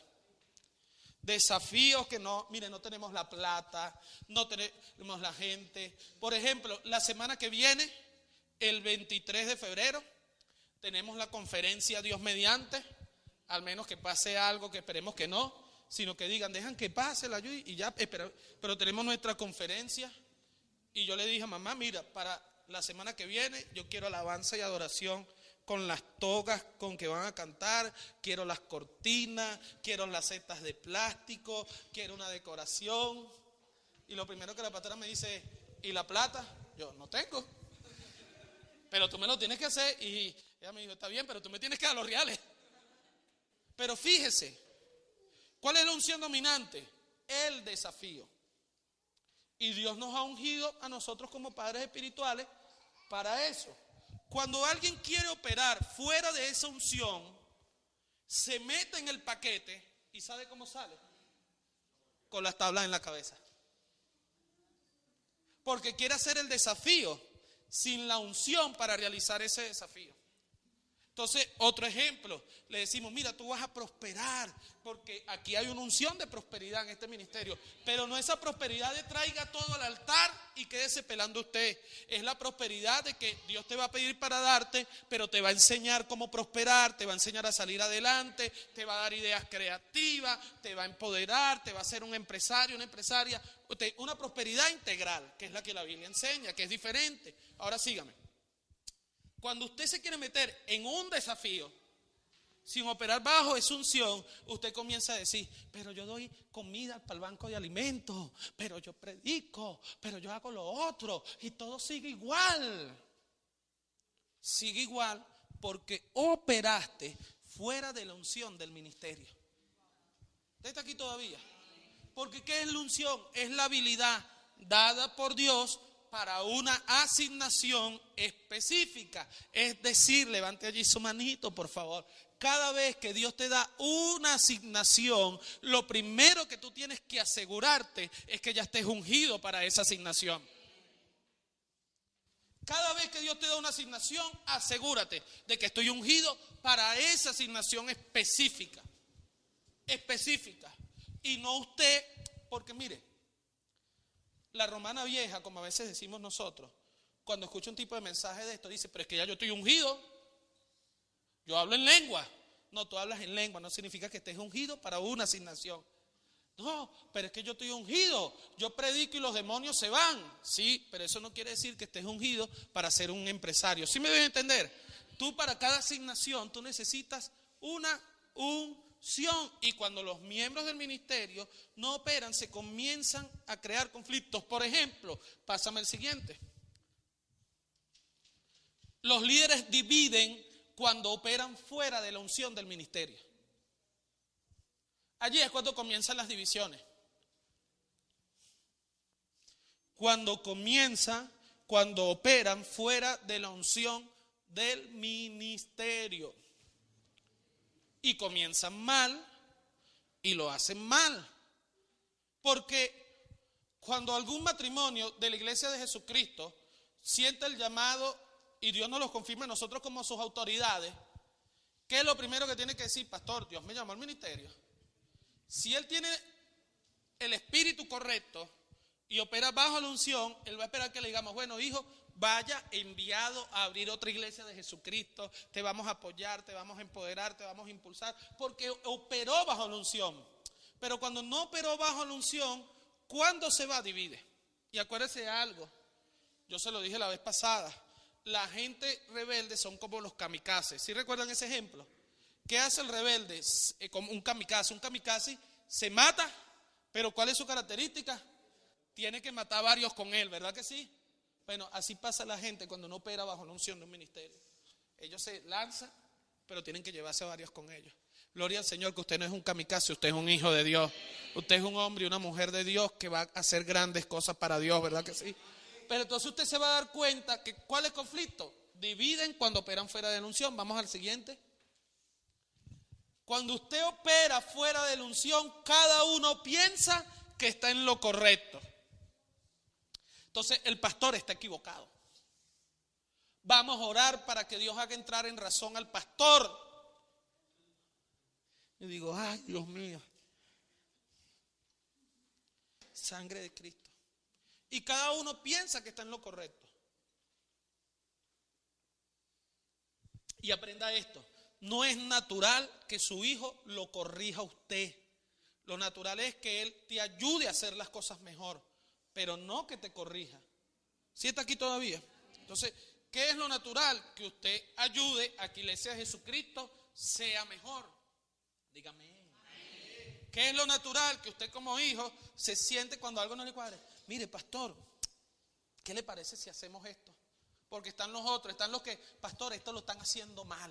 Desafíos que no tenemos la plata, no tenemos la gente. Por ejemplo, la semana que viene, el 23 de febrero, tenemos la conferencia Dios mediante, al menos que pase algo, que esperemos que no, sino que digan, dejan que pase la lluvia y ya, pero tenemos nuestra conferencia. Y yo le dije a mamá, mira, para la semana que viene yo quiero alabanza y adoración con las togas con que van a cantar, quiero las cortinas, quiero las setas de plástico, quiero una decoración. Y lo primero que la pastora me dice, ¿y la plata? Yo, no tengo. Pero tú me lo tienes que hacer. Y ella me dijo, está bien, pero tú me tienes que dar los reales. Pero fíjese, ¿cuál es la unción dominante? El desafío. Y Dios nos ha ungido a nosotros como padres espirituales para eso. Cuando alguien quiere operar fuera de esa unción, se mete en el paquete y ¿sabe cómo sale? Con las tablas en la cabeza. Porque quiere hacer el desafío sin la unción para realizar ese desafío. Entonces, otro ejemplo, le decimos, mira, tú vas a prosperar, porque aquí hay una unción de prosperidad en este ministerio, pero no esa prosperidad de traiga todo al altar y quédese pelando usted. Es la prosperidad de que Dios te va a pedir para darte, pero te va a enseñar cómo prosperar, te va a enseñar a salir adelante, te va a dar ideas creativas, te va a empoderar, te va a hacer un empresario, una empresaria, una prosperidad integral, que es la que la Biblia enseña, que es diferente. Ahora sígame. Cuando usted se quiere meter en un desafío, sin operar bajo esa unción, usted comienza a decir, pero yo doy comida para el banco de alimentos, pero yo predico, pero yo hago lo otro, y todo sigue igual. Sigue igual porque operaste fuera de la unción del ministerio. ¿Usted está aquí todavía? Porque ¿qué es la unción? Es la habilidad dada por Dios para una asignación específica. Es decir, levante allí su manito, por favor. Cada vez que Dios te da una asignación, lo primero que tú tienes que asegurarte es que ya estés ungido para esa asignación. Cada vez que Dios te da una asignación, asegúrate de que estoy ungido para esa asignación específica. Específica. Y no usted, porque mire, la romana vieja, como a veces decimos nosotros, cuando escucha un tipo de mensaje de esto, dice, pero es que ya yo estoy ungido. Yo hablo en lengua. No, tú hablas en lengua, no significa que estés ungido para una asignación. No, pero es que yo estoy ungido, yo predico y los demonios se van. Sí, pero eso no quiere decir que estés ungido para ser un empresario. ¿Sí me deben entender? Tú para cada asignación, tú necesitas una unción. Y cuando los miembros del ministerio no operan, se comienzan a crear conflictos. Por ejemplo, pásame el siguiente. Los líderes dividen cuando operan fuera de la unción del ministerio. Allí es cuando comienzan las divisiones. Cuando operan fuera de la unción del ministerio. Y comienzan mal y lo hacen mal. Porque cuando algún matrimonio de la iglesia de Jesucristo siente el llamado y Dios nos lo confirma a nosotros como sus autoridades, ¿qué es lo primero que tiene que decir? Pastor, Dios me llamó al ministerio. Si él tiene el espíritu correcto y opera bajo la unción, él va a esperar que le digamos, bueno, hijo, vaya enviado a abrir otra iglesia de Jesucristo, te vamos a apoyar, te vamos a empoderar, te vamos a impulsar, porque operó bajo la unción. Pero cuando no operó bajo la unción, ¿cuándo se va? Divide. Y acuérdese de algo, yo se lo dije la vez pasada, la gente rebelde son como los kamikazes. ¿Sí recuerdan ese ejemplo? ¿Qué hace el rebelde? Como un kamikaze. Un kamikaze se mata, pero ¿cuál es su característica? Tiene que matar a varios con él, ¿verdad que sí? Bueno, así pasa la gente cuando no opera bajo la unción de un ministerio. Ellos se lanzan, pero tienen que llevarse a varios con ellos. Gloria al Señor que usted no es un kamikaze, usted es un hijo de Dios. Usted es un hombre y una mujer de Dios que va a hacer grandes cosas para Dios, ¿verdad que sí? Pero entonces usted se va a dar cuenta que ¿cuál es el conflicto? Dividen cuando operan fuera de la unción. Vamos al siguiente. Cuando usted opera fuera de la unción, cada uno piensa que está en lo correcto. Entonces el pastor está equivocado. Vamos a orar para que Dios haga entrar en razón al pastor. Y digo, ay, Dios mío. Sangre de Cristo. Y cada uno piensa que está en lo correcto. Y aprenda esto. No es natural que su hijo lo corrija a usted. Lo natural es que él te ayude a hacer las cosas mejor, pero no que te corrija. ¿Sí está aquí todavía? Entonces, ¿qué es lo natural? Que usted ayude a que la iglesia de Jesucristo sea mejor. Dígame. ¿Qué es lo natural? Que usted como hijo se siente cuando algo no le cuadre. Mire, pastor, ¿qué le parece si hacemos esto? Porque están los otros, están los que, pastor, esto lo están haciendo mal.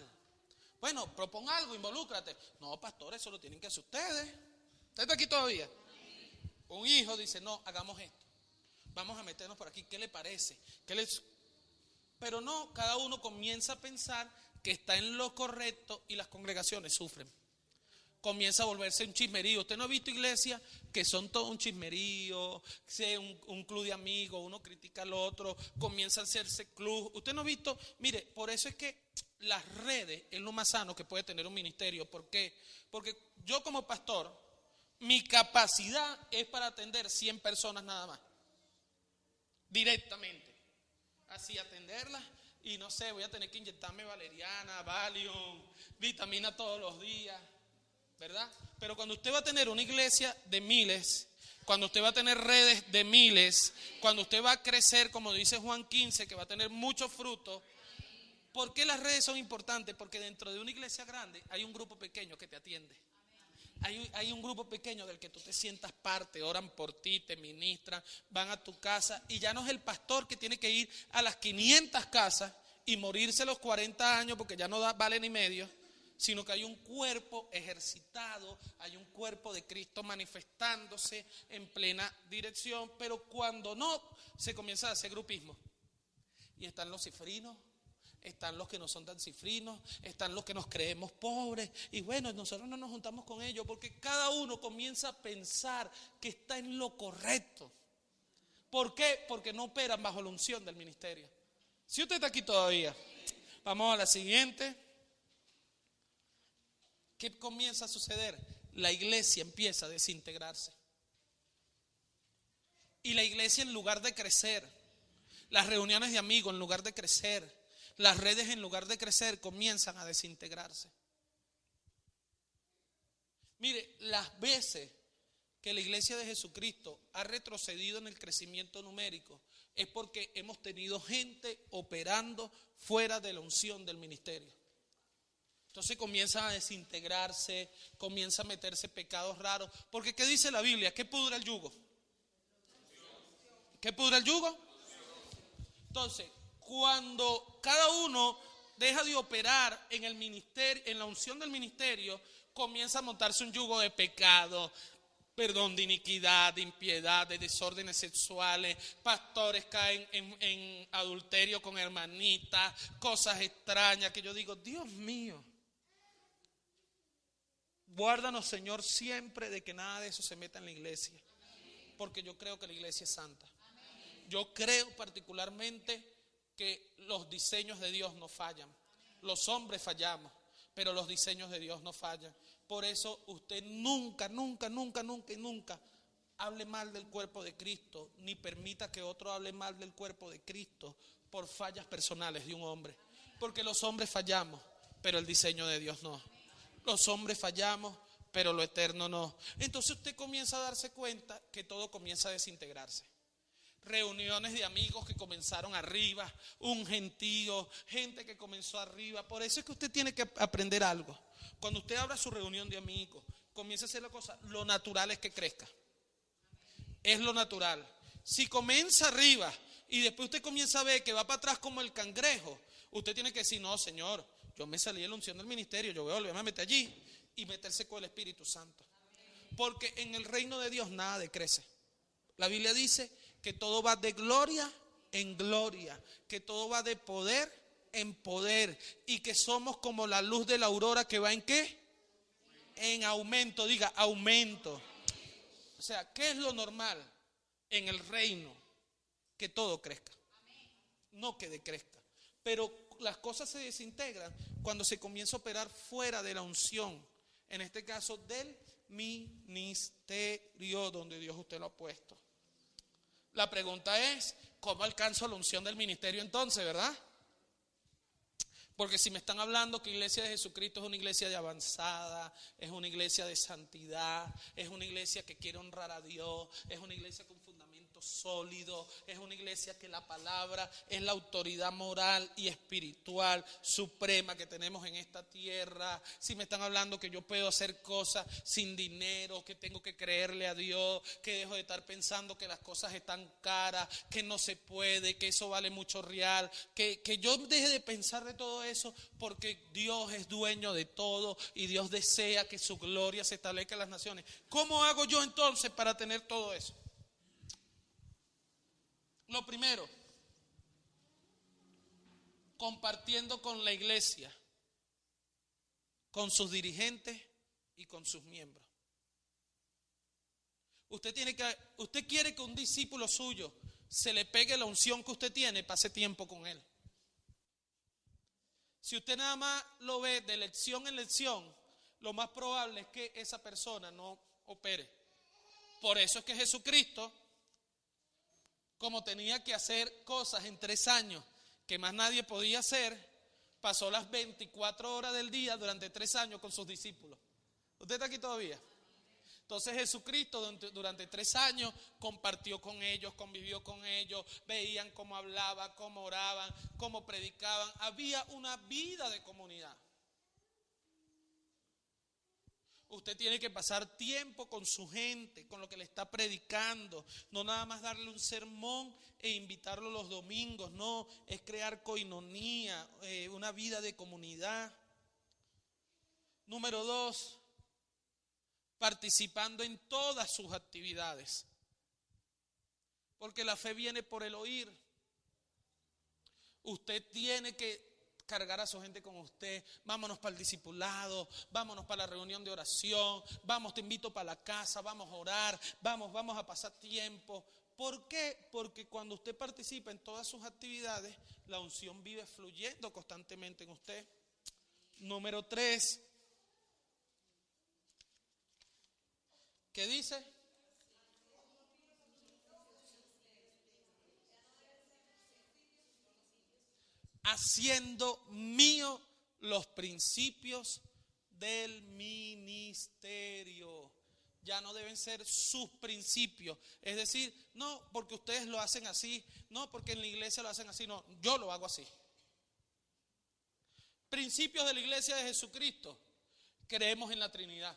Bueno, propon algo, involúcrate. No, pastor, eso lo tienen que hacer ustedes. ¿Usted está aquí todavía? Un hijo dice, no, hagamos esto. Vamos a meternos por aquí, ¿qué le parece? Pero no, cada uno comienza a pensar que está en lo correcto y las congregaciones sufren. Comienza a volverse un chismerío. ¿Usted no ha visto iglesias que son todo un chismerío, un club de amigos, uno critica al otro, comienza a hacerse club? ¿Usted no ha visto? Mire, por eso es que las redes es lo más sano que puede tener un ministerio. ¿Por qué? Porque yo como pastor, mi capacidad es para atender 100 personas nada más. Directamente. Así atenderlas. Y no sé, voy a tener que inyectarme valeriana, Valium, vitamina todos los días. ¿Verdad? Pero cuando usted va a tener una iglesia de miles, cuando usted va a tener redes de miles, cuando usted va a crecer, como dice Juan 15, que va a tener mucho fruto, ¿Por qué las redes son importantes? Porque dentro de una iglesia grande hay un grupo pequeño que te atiende. Hay un grupo pequeño del que tú te sientas parte, oran por ti, te ministran, van a tu casa y ya no es el pastor que tiene que ir a las 500 casas y morirse a los 40 años porque ya no vale ni medio, sino que hay un cuerpo ejercitado, hay un cuerpo de Cristo manifestándose en plena dirección, pero cuando no, se comienza a hacer grupismo. Y están los cifrinos, están los que no son tan cifrinos, están los que nos creemos pobres, y bueno, nosotros no nos juntamos con ellos, porque cada uno comienza a pensar que está en lo correcto. ¿Por qué? Porque no operan bajo la unción del ministerio. Si usted está aquí todavía, vamos a la siguiente. ¿Qué comienza a suceder? La iglesia empieza a desintegrarse. Y la iglesia, en lugar de crecer, las reuniones de amigos en lugar de crecer, las redes en lugar de crecer, comienzan a desintegrarse. Mire, las veces que la iglesia de Jesucristo ha retrocedido en el crecimiento numérico es porque hemos tenido gente operando fuera de la unción del ministerio. Entonces comienzan a desintegrarse, comienza a meterse pecados raros. Porque ¿qué dice la Biblia? ¿Qué pudra el yugo? ¿Qué pudra el yugo? Entonces, cuando cada uno deja de operar en el ministerio, en la unción del ministerio, comienza a montarse un yugo de pecado, de iniquidad, de impiedad, de desórdenes sexuales. Pastores caen en adulterio con hermanitas, cosas extrañas que yo digo, Dios mío, guárdanos, Señor, siempre de que nada de eso se meta en la iglesia, porque yo creo que la iglesia es santa. Yo creo particularmente que los diseños de Dios no fallan. Los hombres fallamos, pero los diseños de Dios no fallan. Por eso usted nunca hable mal del cuerpo de Cristo, ni permita que otro hable mal del cuerpo de Cristo por fallas personales de un hombre. Porque los hombres fallamos, pero el diseño de Dios no. Los hombres fallamos, pero lo eterno no. Entonces usted comienza a darse cuenta que todo comienza a desintegrarse. Reuniones de amigos que comenzaron arriba, un gentío, gente que comenzó arriba. Por eso es que usted tiene que aprender algo. Cuando usted abra su reunión de amigos, comience a hacer la cosa, lo natural es que crezca. Es lo natural. Si comienza arriba y después usted comienza a ver que va para atrás como el cangrejo, usted tiene que decir, no, Señor, yo me salí de la unción del ministerio, yo voy a volverme a meter allí y meterse con el Espíritu Santo. Porque en el reino de Dios nada decrece. La Biblia dice que todo va de gloria en gloria, que todo va de poder en poder y que somos como la luz de la aurora que va en ¿qué? En aumento, diga aumento. O sea, ¿qué es lo normal en el reino? Que todo crezca, no que decrezca. Pero las cosas se desintegran cuando se comienza a operar fuera de la unción, en este caso del ministerio donde Dios usted lo ha puesto. La pregunta es, ¿cómo alcanzo la unción del ministerio entonces, verdad? Porque si me están hablando que la iglesia de Jesucristo es una iglesia de avanzada, es una iglesia de santidad, es una iglesia que quiere honrar a Dios, es una iglesia con fundamento sólido, es una iglesia que la palabra es la autoridad moral y espiritual suprema que tenemos en esta tierra. Si me están hablando que yo puedo hacer cosas sin dinero, que tengo que creerle a Dios, que dejo de estar pensando que las cosas están caras, que no se puede, que eso vale mucho real, que yo deje de pensar de todo eso, porque Dios es dueño de todo y Dios desea que su gloria se establezca en las naciones. ¿Cómo hago yo entonces para tener todo eso? Lo primero, compartiendo con la iglesia, con sus dirigentes y con sus miembros. Usted quiere que un discípulo suyo se le pegue la unción que usted tiene, pase tiempo con él. Si usted nada más lo ve de lección en lección, lo más probable es que esa persona no opere. Por eso es que Jesucristo, como tenía que hacer cosas en 3 años que más nadie podía hacer, pasó las 24 horas del día durante 3 años con sus discípulos. ¿Usted está aquí todavía? Entonces Jesucristo durante 3 años compartió con ellos, convivió con ellos, veían cómo hablaban, cómo oraban, cómo predicaban. Había una vida de comunidad. Usted tiene que pasar tiempo con su gente, con lo que le está predicando. No nada más darle un sermón e invitarlo los domingos. No, es crear coinonía, una vida de comunidad. Número 2, participando en todas sus actividades. Porque la fe viene por el oír. Usted tiene que cargar a su gente con usted. Vámonos para el discipulado, vámonos para la reunión de oración, vamos, te invito para la casa, vamos a orar, vamos a pasar tiempo. ¿Por qué? Porque cuando usted participa en todas sus actividades, la unción vive fluyendo constantemente en usted. Número 3, ¿qué dice? Haciendo mío los principios del ministerio. Ya no deben ser sus principios. Es decir, no porque ustedes lo hacen así, no porque en la iglesia lo hacen así, no, yo lo hago así. Principios de la iglesia de Jesucristo. Creemos en la Trinidad,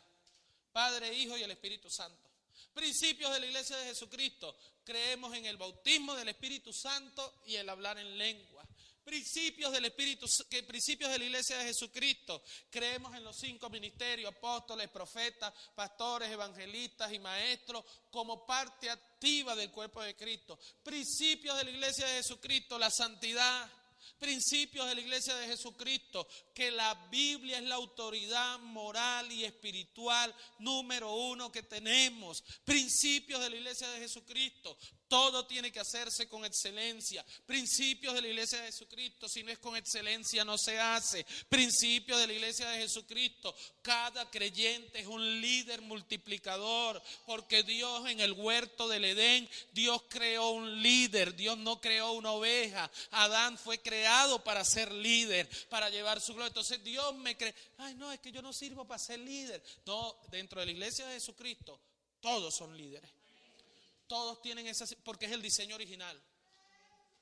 Padre, Hijo y el Espíritu Santo. Principios de la iglesia de Jesucristo. Creemos en el bautismo del Espíritu Santo y el hablar en lengua. Principios de la iglesia de Jesucristo. Creemos en los 5 ministerios, apóstoles, profetas, pastores, evangelistas y maestros como parte activa del cuerpo de Cristo. Principios de la iglesia de Jesucristo, la santidad. Principios de la iglesia de Jesucristo, que la Biblia es la autoridad moral y espiritual número 1 que tenemos. Principios de la iglesia de Jesucristo, todo tiene que hacerse con excelencia. Principios de la iglesia de Jesucristo, si no es con excelencia no se hace. Principios de la iglesia de Jesucristo, cada creyente es un líder multiplicador, porque Dios en el huerto del Edén, Dios creó un líder, Dios no creó una oveja. Adán fue creado para ser líder, para llevar su gloria. Entonces Dios me cree, ay no, es que yo no sirvo para ser líder. No, dentro de la iglesia de Jesucristo, todos son líderes. Todos tienen esa, porque es el diseño original.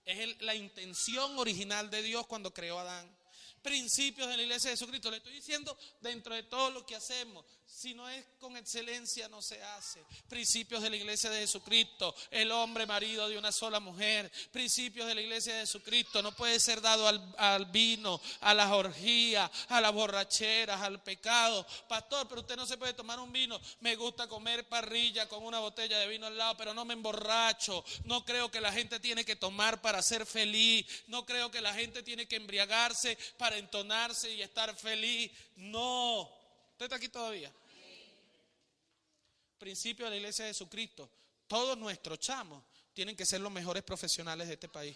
Es la intención original de Dios cuando creó a Adán. Principios de la iglesia de Jesucristo, le estoy diciendo dentro de todo lo que hacemos. Si no es con excelencia no se hace. Principios de la iglesia de Jesucristo, el hombre marido de una sola mujer. Principios de la iglesia de Jesucristo, no puede ser dado al vino, a las orgías, a las borracheras, al pecado. Pastor, pero usted no se puede tomar un vino. Me gusta comer parrilla con una botella de vino al lado, pero no me emborracho. No creo que la gente tiene que tomar para ser feliz. No creo que la gente tiene que embriagarse para entonarse y estar feliz. No. ¿Usted está aquí todavía? Principio de la iglesia de Jesucristo. Todos nuestros chamos tienen que ser los mejores profesionales de este país.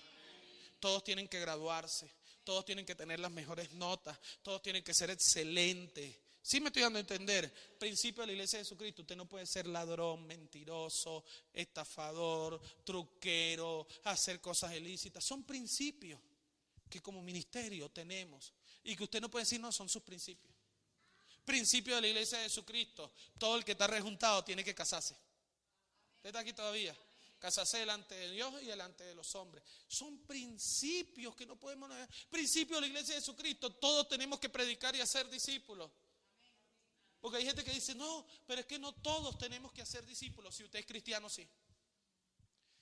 Todos tienen que graduarse. Todos tienen que tener las mejores notas. Todos tienen que ser excelentes. ¿Sí me estoy dando a entender? Principio de la iglesia de Jesucristo. Usted no puede ser ladrón, mentiroso, estafador, truquero, hacer cosas ilícitas. Son principios que como ministerio tenemos y que usted no puede decir no, son sus principios. Principio de la iglesia de Jesucristo, todo el que está rejuntado tiene que casarse. ¿Usted está aquí todavía? Casarse delante de Dios y delante de los hombres. Son principios que no podemos negar. Principio de la iglesia de Jesucristo, todos tenemos que predicar y hacer discípulos. Porque hay gente que dice, no, pero es que no todos tenemos que hacer discípulos. Si usted es cristiano, sí.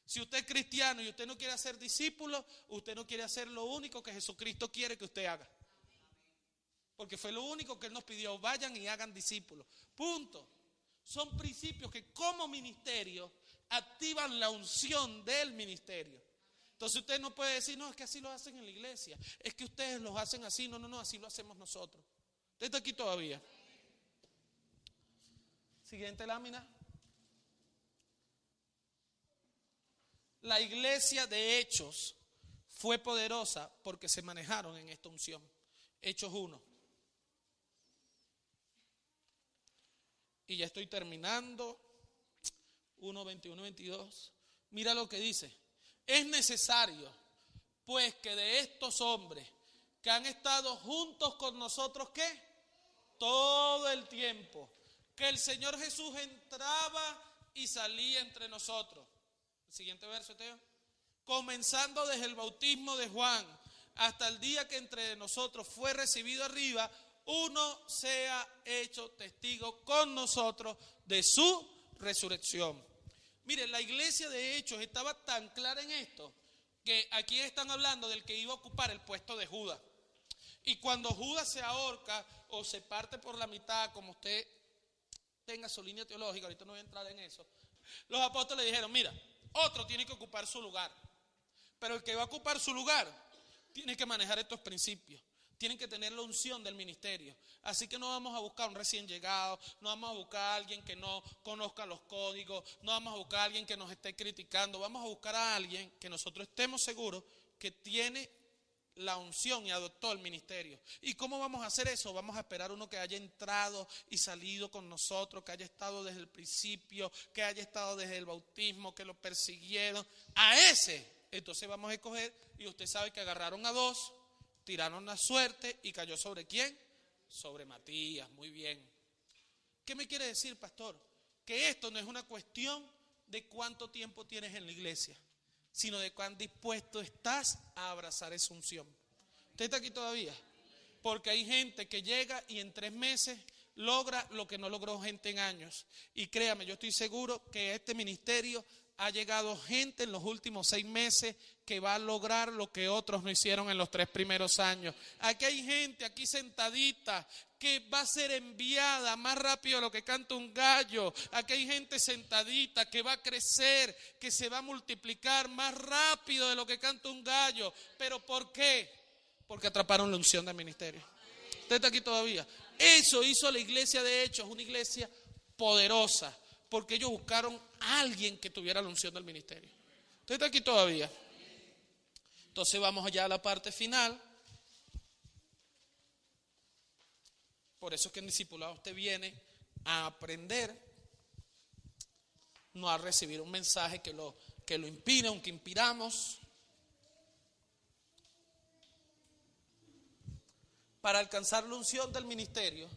Si usted es cristiano y usted no quiere hacer discípulos, usted no quiere hacer lo único que Jesucristo quiere que usted haga. Porque fue lo único que Él nos pidió, vayan y hagan discípulos. Punto. Son principios que como ministerio activan la unción del ministerio. Entonces usted no puede decir, no, es que así lo hacen en la iglesia. Es que ustedes lo hacen así. No, así lo hacemos nosotros. ¿Usted está aquí todavía? Siguiente lámina. La iglesia de Hechos fue poderosa porque se manejaron en esta unción. Hechos 1. Y ya estoy terminando. 1, 21, 22. Mira lo que dice. Es necesario, pues, que de estos hombres que han estado juntos con nosotros, ¿qué? Todo el tiempo. que el Señor Jesús entraba y salía entre nosotros. El siguiente verso, Teo. Comenzando desde el bautismo de Juan hasta el día que entre nosotros fue recibido arriba, uno sea hecho testigo con nosotros de su resurrección. Miren, la iglesia de Hechos estaba tan clara en esto que aquí están hablando del que iba a ocupar el puesto de Judas. Y cuando Judas se ahorca o se parte por la mitad, como usted tenga su línea teológica, ahorita no voy a entrar en eso, los apóstoles dijeron, mira, otro tiene que ocupar su lugar, pero el que va a ocupar su lugar tiene que manejar estos principios, tienen que tener la unción del ministerio. Así que no vamos a buscar un recién llegado, no vamos a buscar a alguien que no conozca los códigos, no vamos a buscar a alguien que nos esté criticando, vamos a buscar a alguien que nosotros estemos seguros que tiene la unción y adoptó el ministerio. ¿Y cómo vamos a hacer eso? Vamos a esperar uno que haya entrado y salido con nosotros, que haya estado desde el principio, que haya estado desde el bautismo, que lo persiguieron. A ese, entonces vamos a escoger, y usted sabe que agarraron a dos, tiraron la suerte y cayó ¿sobre quién? Sobre Matías. Muy bien. ¿Qué me quiere decir, pastor? Que esto no es una cuestión de cuánto tiempo tienes en la iglesia, sino de cuán dispuesto estás a abrazar esa unción. ¿Usted está aquí todavía? Porque hay gente que llega y en 3 meses logra lo que no logró gente en años. Y créame, yo estoy seguro que a este ministerio ha llegado gente en los últimos 6 meses que va a lograr lo que otros no hicieron en los 3 primeros años. Aquí hay gente, aquí sentadita, que va a ser enviada más rápido de lo que canta un gallo. Aquí hay gente sentadita que va a crecer, que se va a multiplicar más rápido de lo que canta un gallo. ¿Pero por qué? Porque atraparon la unción del ministerio. ¿Usted está aquí todavía? Eso hizo la iglesia de Hechos, una iglesia poderosa, porque ellos buscaron a alguien que tuviera la unción del ministerio. ¿Usted está aquí todavía? Entonces vamos allá a la parte final. Por eso es que en discipulado usted viene a aprender, no a recibir un mensaje que lo inspire, aunque inspiramos. Para alcanzar la unción del ministerio,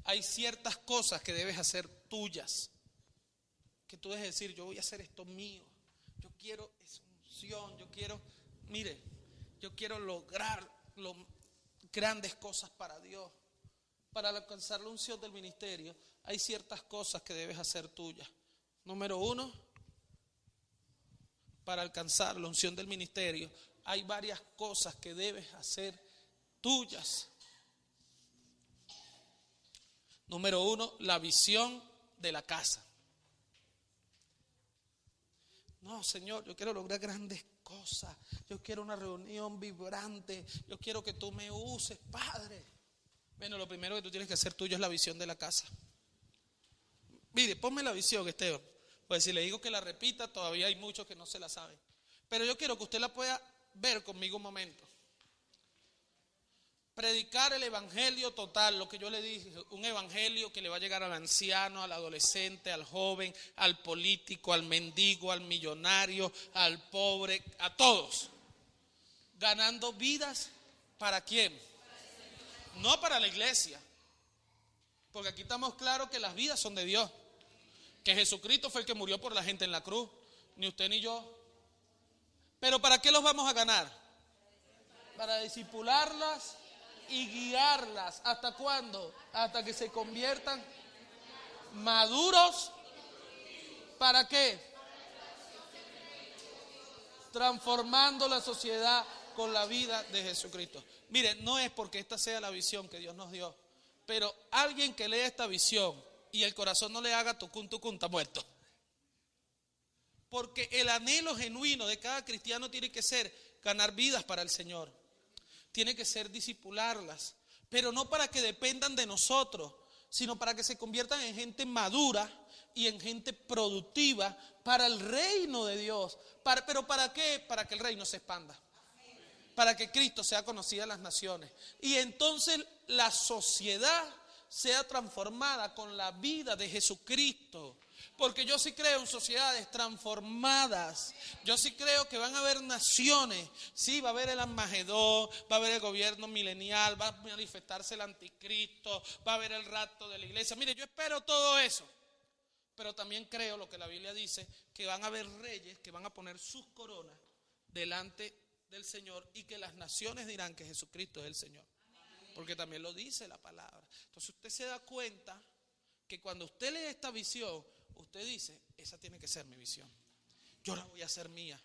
hay ciertas cosas que debes hacer tuyas. Que tú debes decir, yo voy a hacer esto mío. Yo quiero esa unción, yo quiero lograr grandes cosas para Dios. Para alcanzar la unción del ministerio, hay ciertas cosas que debes hacer tuyas. Número 1, para alcanzar la unción del ministerio, hay varias cosas que debes hacer tuyas. Número 1, la visión de la casa. No, Señor, yo quiero lograr grandes cosas. Yo quiero una reunión vibrante. Yo quiero que tú me uses, Padre. Bueno, lo primero que tú tienes que hacer tuyo es la visión de la casa. Mire, ponme la visión, Esteban. Pues si le digo que la repita, todavía hay muchos que no se la saben. Pero yo quiero que usted la pueda ver conmigo un momento. Predicar el evangelio total, lo que yo le dije, un evangelio que le va a llegar al anciano, al adolescente, al joven, al político, al mendigo, al millonario, al pobre, a todos. Ganando vidas, ¿para quién? No para la iglesia, porque aquí estamos claros que las vidas son de Dios, que Jesucristo fue el que murió por la gente en la cruz, ni usted ni yo. Pero ¿para qué los vamos a ganar? Para discipularlas y guiarlas. ¿Hasta cuándo? Hasta que se conviertan maduros. ¿Para qué? Transformando la sociedad con la vida de Jesucristo. Mire, no es porque esta sea la visión que Dios nos dio, pero alguien que lea esta visión y el corazón no le haga tucún, está muerto. Porque el anhelo genuino de cada cristiano tiene que ser ganar vidas para el Señor. Tiene que ser discipularlas, pero no para que dependan de nosotros, sino para que se conviertan en gente madura y en gente productiva para el reino de Dios. ¿Pero para qué? Para que el reino se expanda, para que Cristo sea conocido en las naciones. Y entonces la sociedad sea transformada con la vida de Jesucristo. Porque yo sí creo en sociedades transformadas. Yo sí creo que van a haber naciones. Sí, va a haber el Armagedón, va a haber el gobierno milenial, va a manifestarse el anticristo, va a haber el rapto de la iglesia. Mire, yo espero todo eso. Pero también creo lo que la Biblia dice, que van a haber reyes que van a poner sus coronas delante del Señor y que las naciones dirán que Jesucristo es el Señor. Porque también lo dice la palabra. Entonces usted se da cuenta que cuando usted lee esta visión, usted dice, esa tiene que ser mi visión. Yo la voy a hacer mía.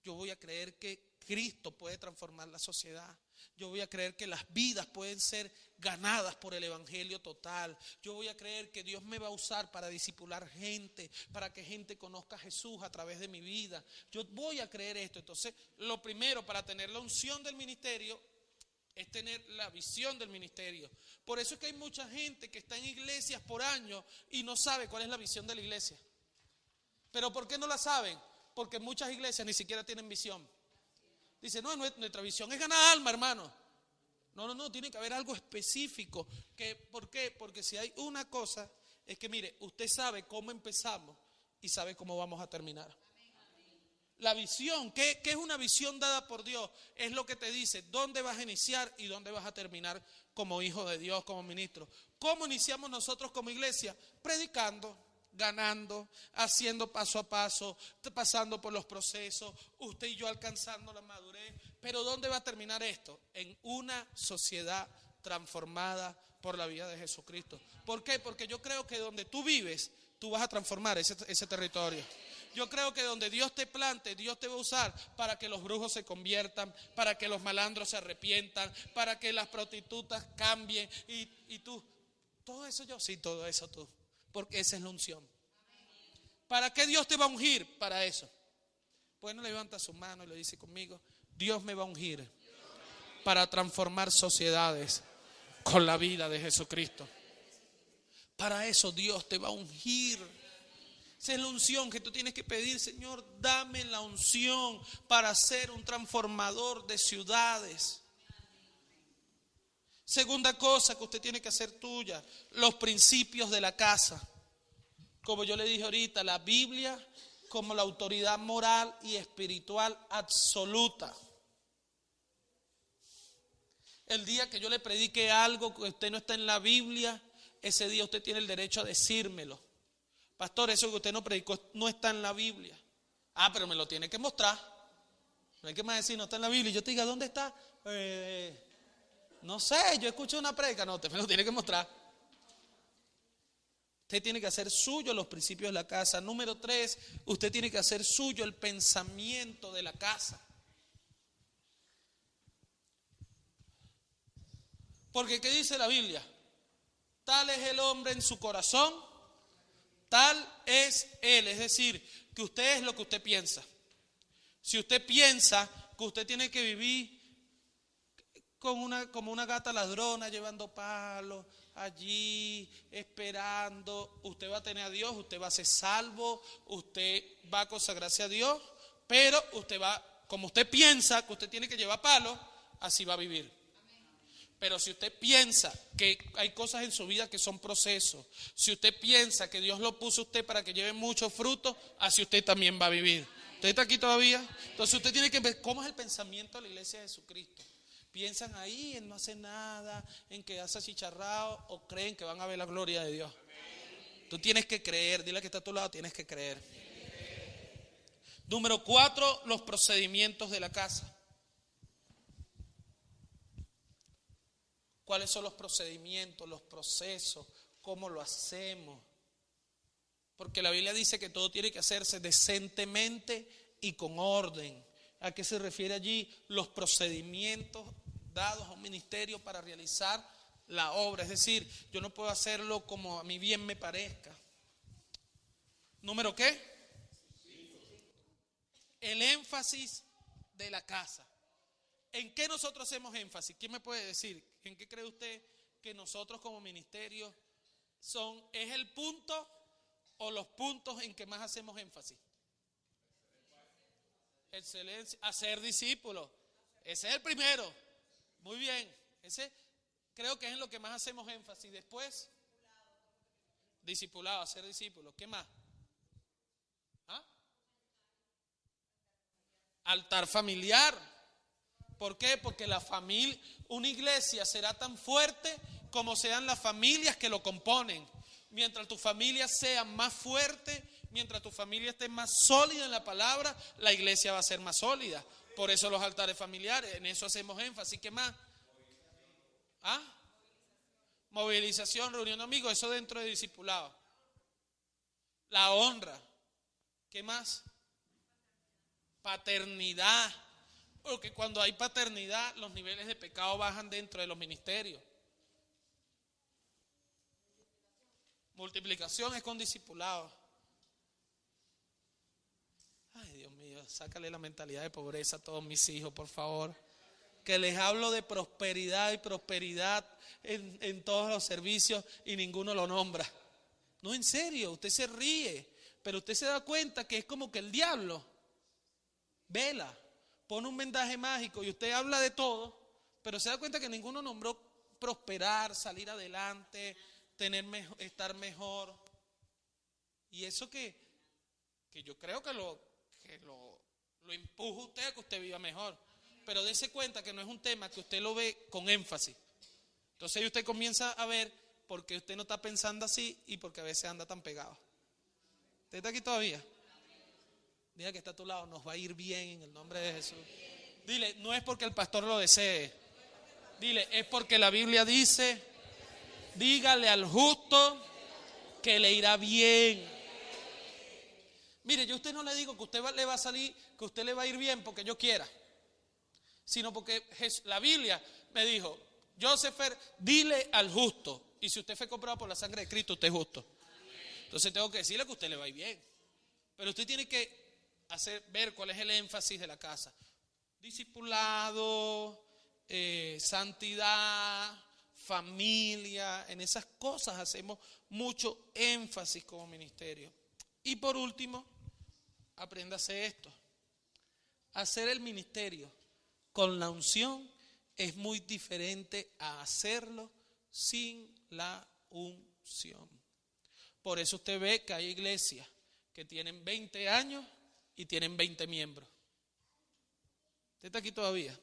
Yo voy a creer que Cristo puede transformar la sociedad. Yo voy a creer que las vidas pueden ser ganadas por el evangelio total. Yo voy a creer que Dios me va a usar para discipular gente, para que gente conozca a Jesús a través de mi vida. Yo voy a creer esto. Entonces, lo primero para tener la unción del ministerio es tener la visión del ministerio. Por eso es que hay mucha gente que está en iglesias por años y no sabe cuál es la visión de la iglesia. ¿Pero por qué no la saben? Porque muchas iglesias ni siquiera tienen visión. Dice, no, nuestra visión es ganar alma, hermano. No, tiene que haber algo específico. ¿Por qué? Porque si hay una cosa, es que mire, usted sabe cómo empezamos y sabe cómo vamos a terminar. La visión, ¿qué es una visión dada por Dios? Es lo que te dice dónde vas a iniciar y dónde vas a terminar como hijo de Dios, como ministro. ¿Cómo iniciamos nosotros como iglesia? Predicando, ganando, haciendo paso a paso, pasando por los procesos, usted y yo alcanzando la madurez. Pero ¿dónde va a terminar esto? En una sociedad transformada por la vida de Jesucristo. ¿Por qué? Porque yo creo que donde tú vives, tú vas a transformar ese territorio. Yo creo que donde Dios te plante, Dios te va a usar para que los brujos se conviertan, para que los malandros se arrepientan, para que las prostitutas cambien y tú. Todo eso yo, sí, todo eso tú. Porque esa es la unción. ¿Para qué Dios te va a ungir? Para eso. Pues no levanta su mano y le dice conmigo, Dios me va a ungir para transformar sociedades con la vida de Jesucristo. Para eso Dios te va a ungir. Esa es la unción que tú tienes que pedir, Señor, dame la unción para ser un transformador de ciudades. Segunda cosa que usted tiene que hacer tuya, los principios de la casa. Como yo le dije ahorita, la Biblia como la autoridad moral y espiritual absoluta. El día que yo le predique algo que usted no está en la Biblia, ese día usted tiene el derecho a decírmelo. Pastor, eso que usted no predicó no está en la Biblia. Ah, pero me lo tiene que mostrar. No hay que más decir, no está en la Biblia. Y yo te diga, ¿dónde está? No sé, yo escuché una predica. No, usted me lo tiene que mostrar. Usted tiene que hacer suyo los principios de la casa. Número 3, usted tiene que hacer suyo el pensamiento de la casa. Porque ¿qué dice la Biblia? Tal es el hombre en su corazón, tal es él. Es decir, que usted es lo que usted piensa. Si usted piensa que usted tiene que vivir como una gata ladrona, llevando palos allí, esperando, usted va a tener a Dios, usted va a ser salvo, usted va a consagrarse a Dios, pero usted va, como usted piensa que usted tiene que llevar palos, así va a vivir. Pero si usted piensa que hay cosas en su vida que son procesos, si usted piensa que Dios lo puso a usted para que lleve muchos frutos, así usted también va a vivir. ¿Usted está aquí todavía? Entonces usted tiene que ver cómo es el pensamiento de la iglesia de Jesucristo. ¿Piensan ahí en no hacer nada, en quedarse achicharrados o creen que van a ver la gloria de Dios? Tú tienes que creer, dile que está a tu lado, tienes que creer. Número 4, los procedimientos de la casa. ¿Cuáles son los procedimientos, los procesos? ¿Cómo lo hacemos? Porque la Biblia dice que todo tiene que hacerse decentemente y con orden. ¿A qué se refiere allí? Los procedimientos dados a un ministerio para realizar la obra. Es decir, yo no puedo hacerlo como a mí bien me parezca. ¿Número qué? El énfasis de la casa. ¿En qué nosotros hacemos énfasis? ¿Quién me puede decir? ¿En qué cree usted que nosotros como ministerio es el punto o los puntos en que más hacemos énfasis? Excelencia, hacer discípulos. Ese es el primero. Muy bien. Creo que es en lo que más hacemos énfasis. Después, discipulado, hacer discípulos. ¿Qué más? ¿Ah? Altar familiar. ¿Por qué? Porque la familia, una iglesia será tan fuerte como sean las familias que lo componen. Mientras tu familia sea más fuerte, mientras tu familia esté más sólida en la palabra, la iglesia va a ser más sólida. Por eso los altares familiares, en eso hacemos énfasis. ¿Qué más? ¿Ah? Movilización, reunión de amigos, eso dentro de discipulado. La honra. ¿Qué más? Paternidad. Porque cuando hay paternidad, los niveles de pecado bajan dentro de los ministerios. Multiplicación es con discipulado. Ay, Dios mío, sácale la mentalidad de pobreza a todos mis hijos, por favor. Que les hablo de prosperidad y prosperidad en todos los servicios y ninguno lo nombra. No, en serio, usted se ríe, pero usted se da cuenta que es como que el diablo vela, pone un vendaje mágico y usted habla de todo, pero se da cuenta que ninguno nombró prosperar, salir adelante, estar mejor. Y eso que yo creo que lo empuja usted a que usted viva mejor. Pero dése cuenta que no es un tema que usted lo ve con énfasis. Entonces ahí usted comienza a ver por qué usted no está pensando así y por qué a veces anda tan pegado. ¿Usted está aquí todavía? Diga que está a tu lado, nos va a ir bien en el nombre de Jesús. Dile, no es porque el pastor lo desee. Dile, es porque la Biblia dice, dígale al justo que le irá bien. Mire, yo a usted no le digo que usted le va a salir, que usted le va a ir bien porque yo quiera, sino porque la Biblia me dijo, Josefer, dile al justo. Y si usted fue comprado por la sangre de Cristo, usted es justo. Entonces tengo que decirle que a usted le va a ir bien. Pero usted tiene que ver cuál es el énfasis de la casa. Discipulado, santidad, familia. En esas cosas hacemos mucho énfasis como ministerio. Y por último, apréndase esto. Hacer el ministerio con la unción es muy diferente a hacerlo sin la unción. Por eso usted ve que hay iglesias que tienen 20 años y tienen 20 miembros. ¿Usted está aquí todavía?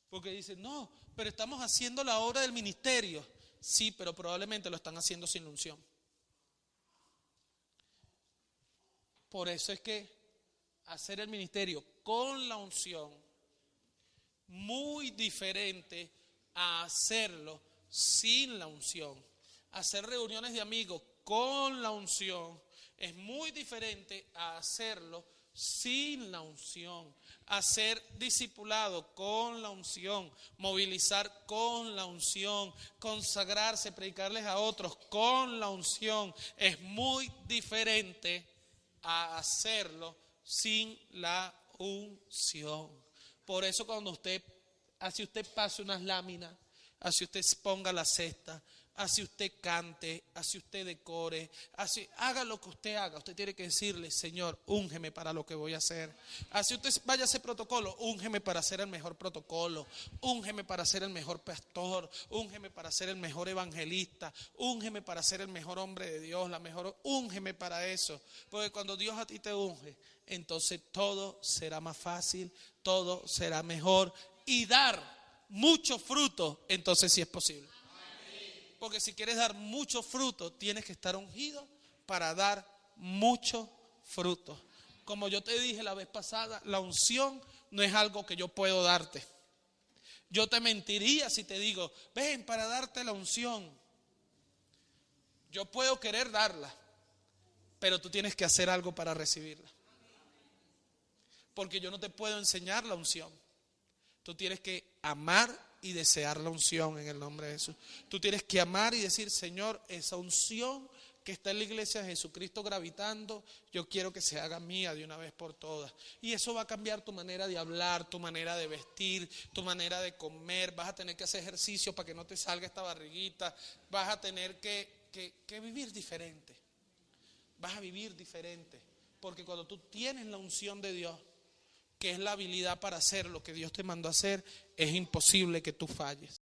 Porque dicen, no, pero estamos haciendo la obra del ministerio. Sí, pero probablemente lo están haciendo sin la unción. Por eso es que hacer el ministerio con la unción, muy diferente a hacerlo sin la unción. Hacer reuniones de amigos con la unción es muy diferente a hacerlo sin la unción. Hacer discipulado con la unción, movilizar con la unción, consagrarse, predicarles a otros con la unción es muy diferente a hacerlo sin la unción. Por eso cuando así usted pase unas láminas, así usted ponga la cesta, así usted cante, así usted decore, así haga lo que usted haga, usted tiene que decirle, Señor, úngeme para lo que voy a hacer. Así usted vaya a hacer protocolo, úngeme para hacer el mejor protocolo, úngeme para ser el mejor pastor, úngeme para ser el mejor evangelista, úngeme para ser el mejor hombre de Dios, úngeme para eso. Porque cuando Dios a ti te unge, entonces todo será más fácil, todo será mejor y dar mucho fruto, entonces sí es posible. Porque si quieres dar mucho fruto, tienes que estar ungido para dar mucho fruto. Como yo te dije la vez pasada, la unción no es algo que yo puedo darte. Yo te mentiría si te digo, ven para darte la unción. Yo puedo querer darla, pero tú tienes que hacer algo para recibirla. Porque yo no te puedo enseñar la unción. Tú tienes que amar y desear la unción en el nombre de Jesús. Tú tienes que amar y decir, Señor, esa unción que está en la iglesia de Jesucristo gravitando, yo quiero que se haga mía de una vez por todas. Y eso va a cambiar tu manera de hablar, tu manera de vestir, tu manera de comer. Vas a tener que hacer ejercicio para que no te salga esta barriguita. Vas a tener que vivir diferente. Vas a vivir diferente. Porque cuando tú tienes la unción de Dios, que es la habilidad para hacer lo que Dios te mandó a hacer, es imposible que tú falles.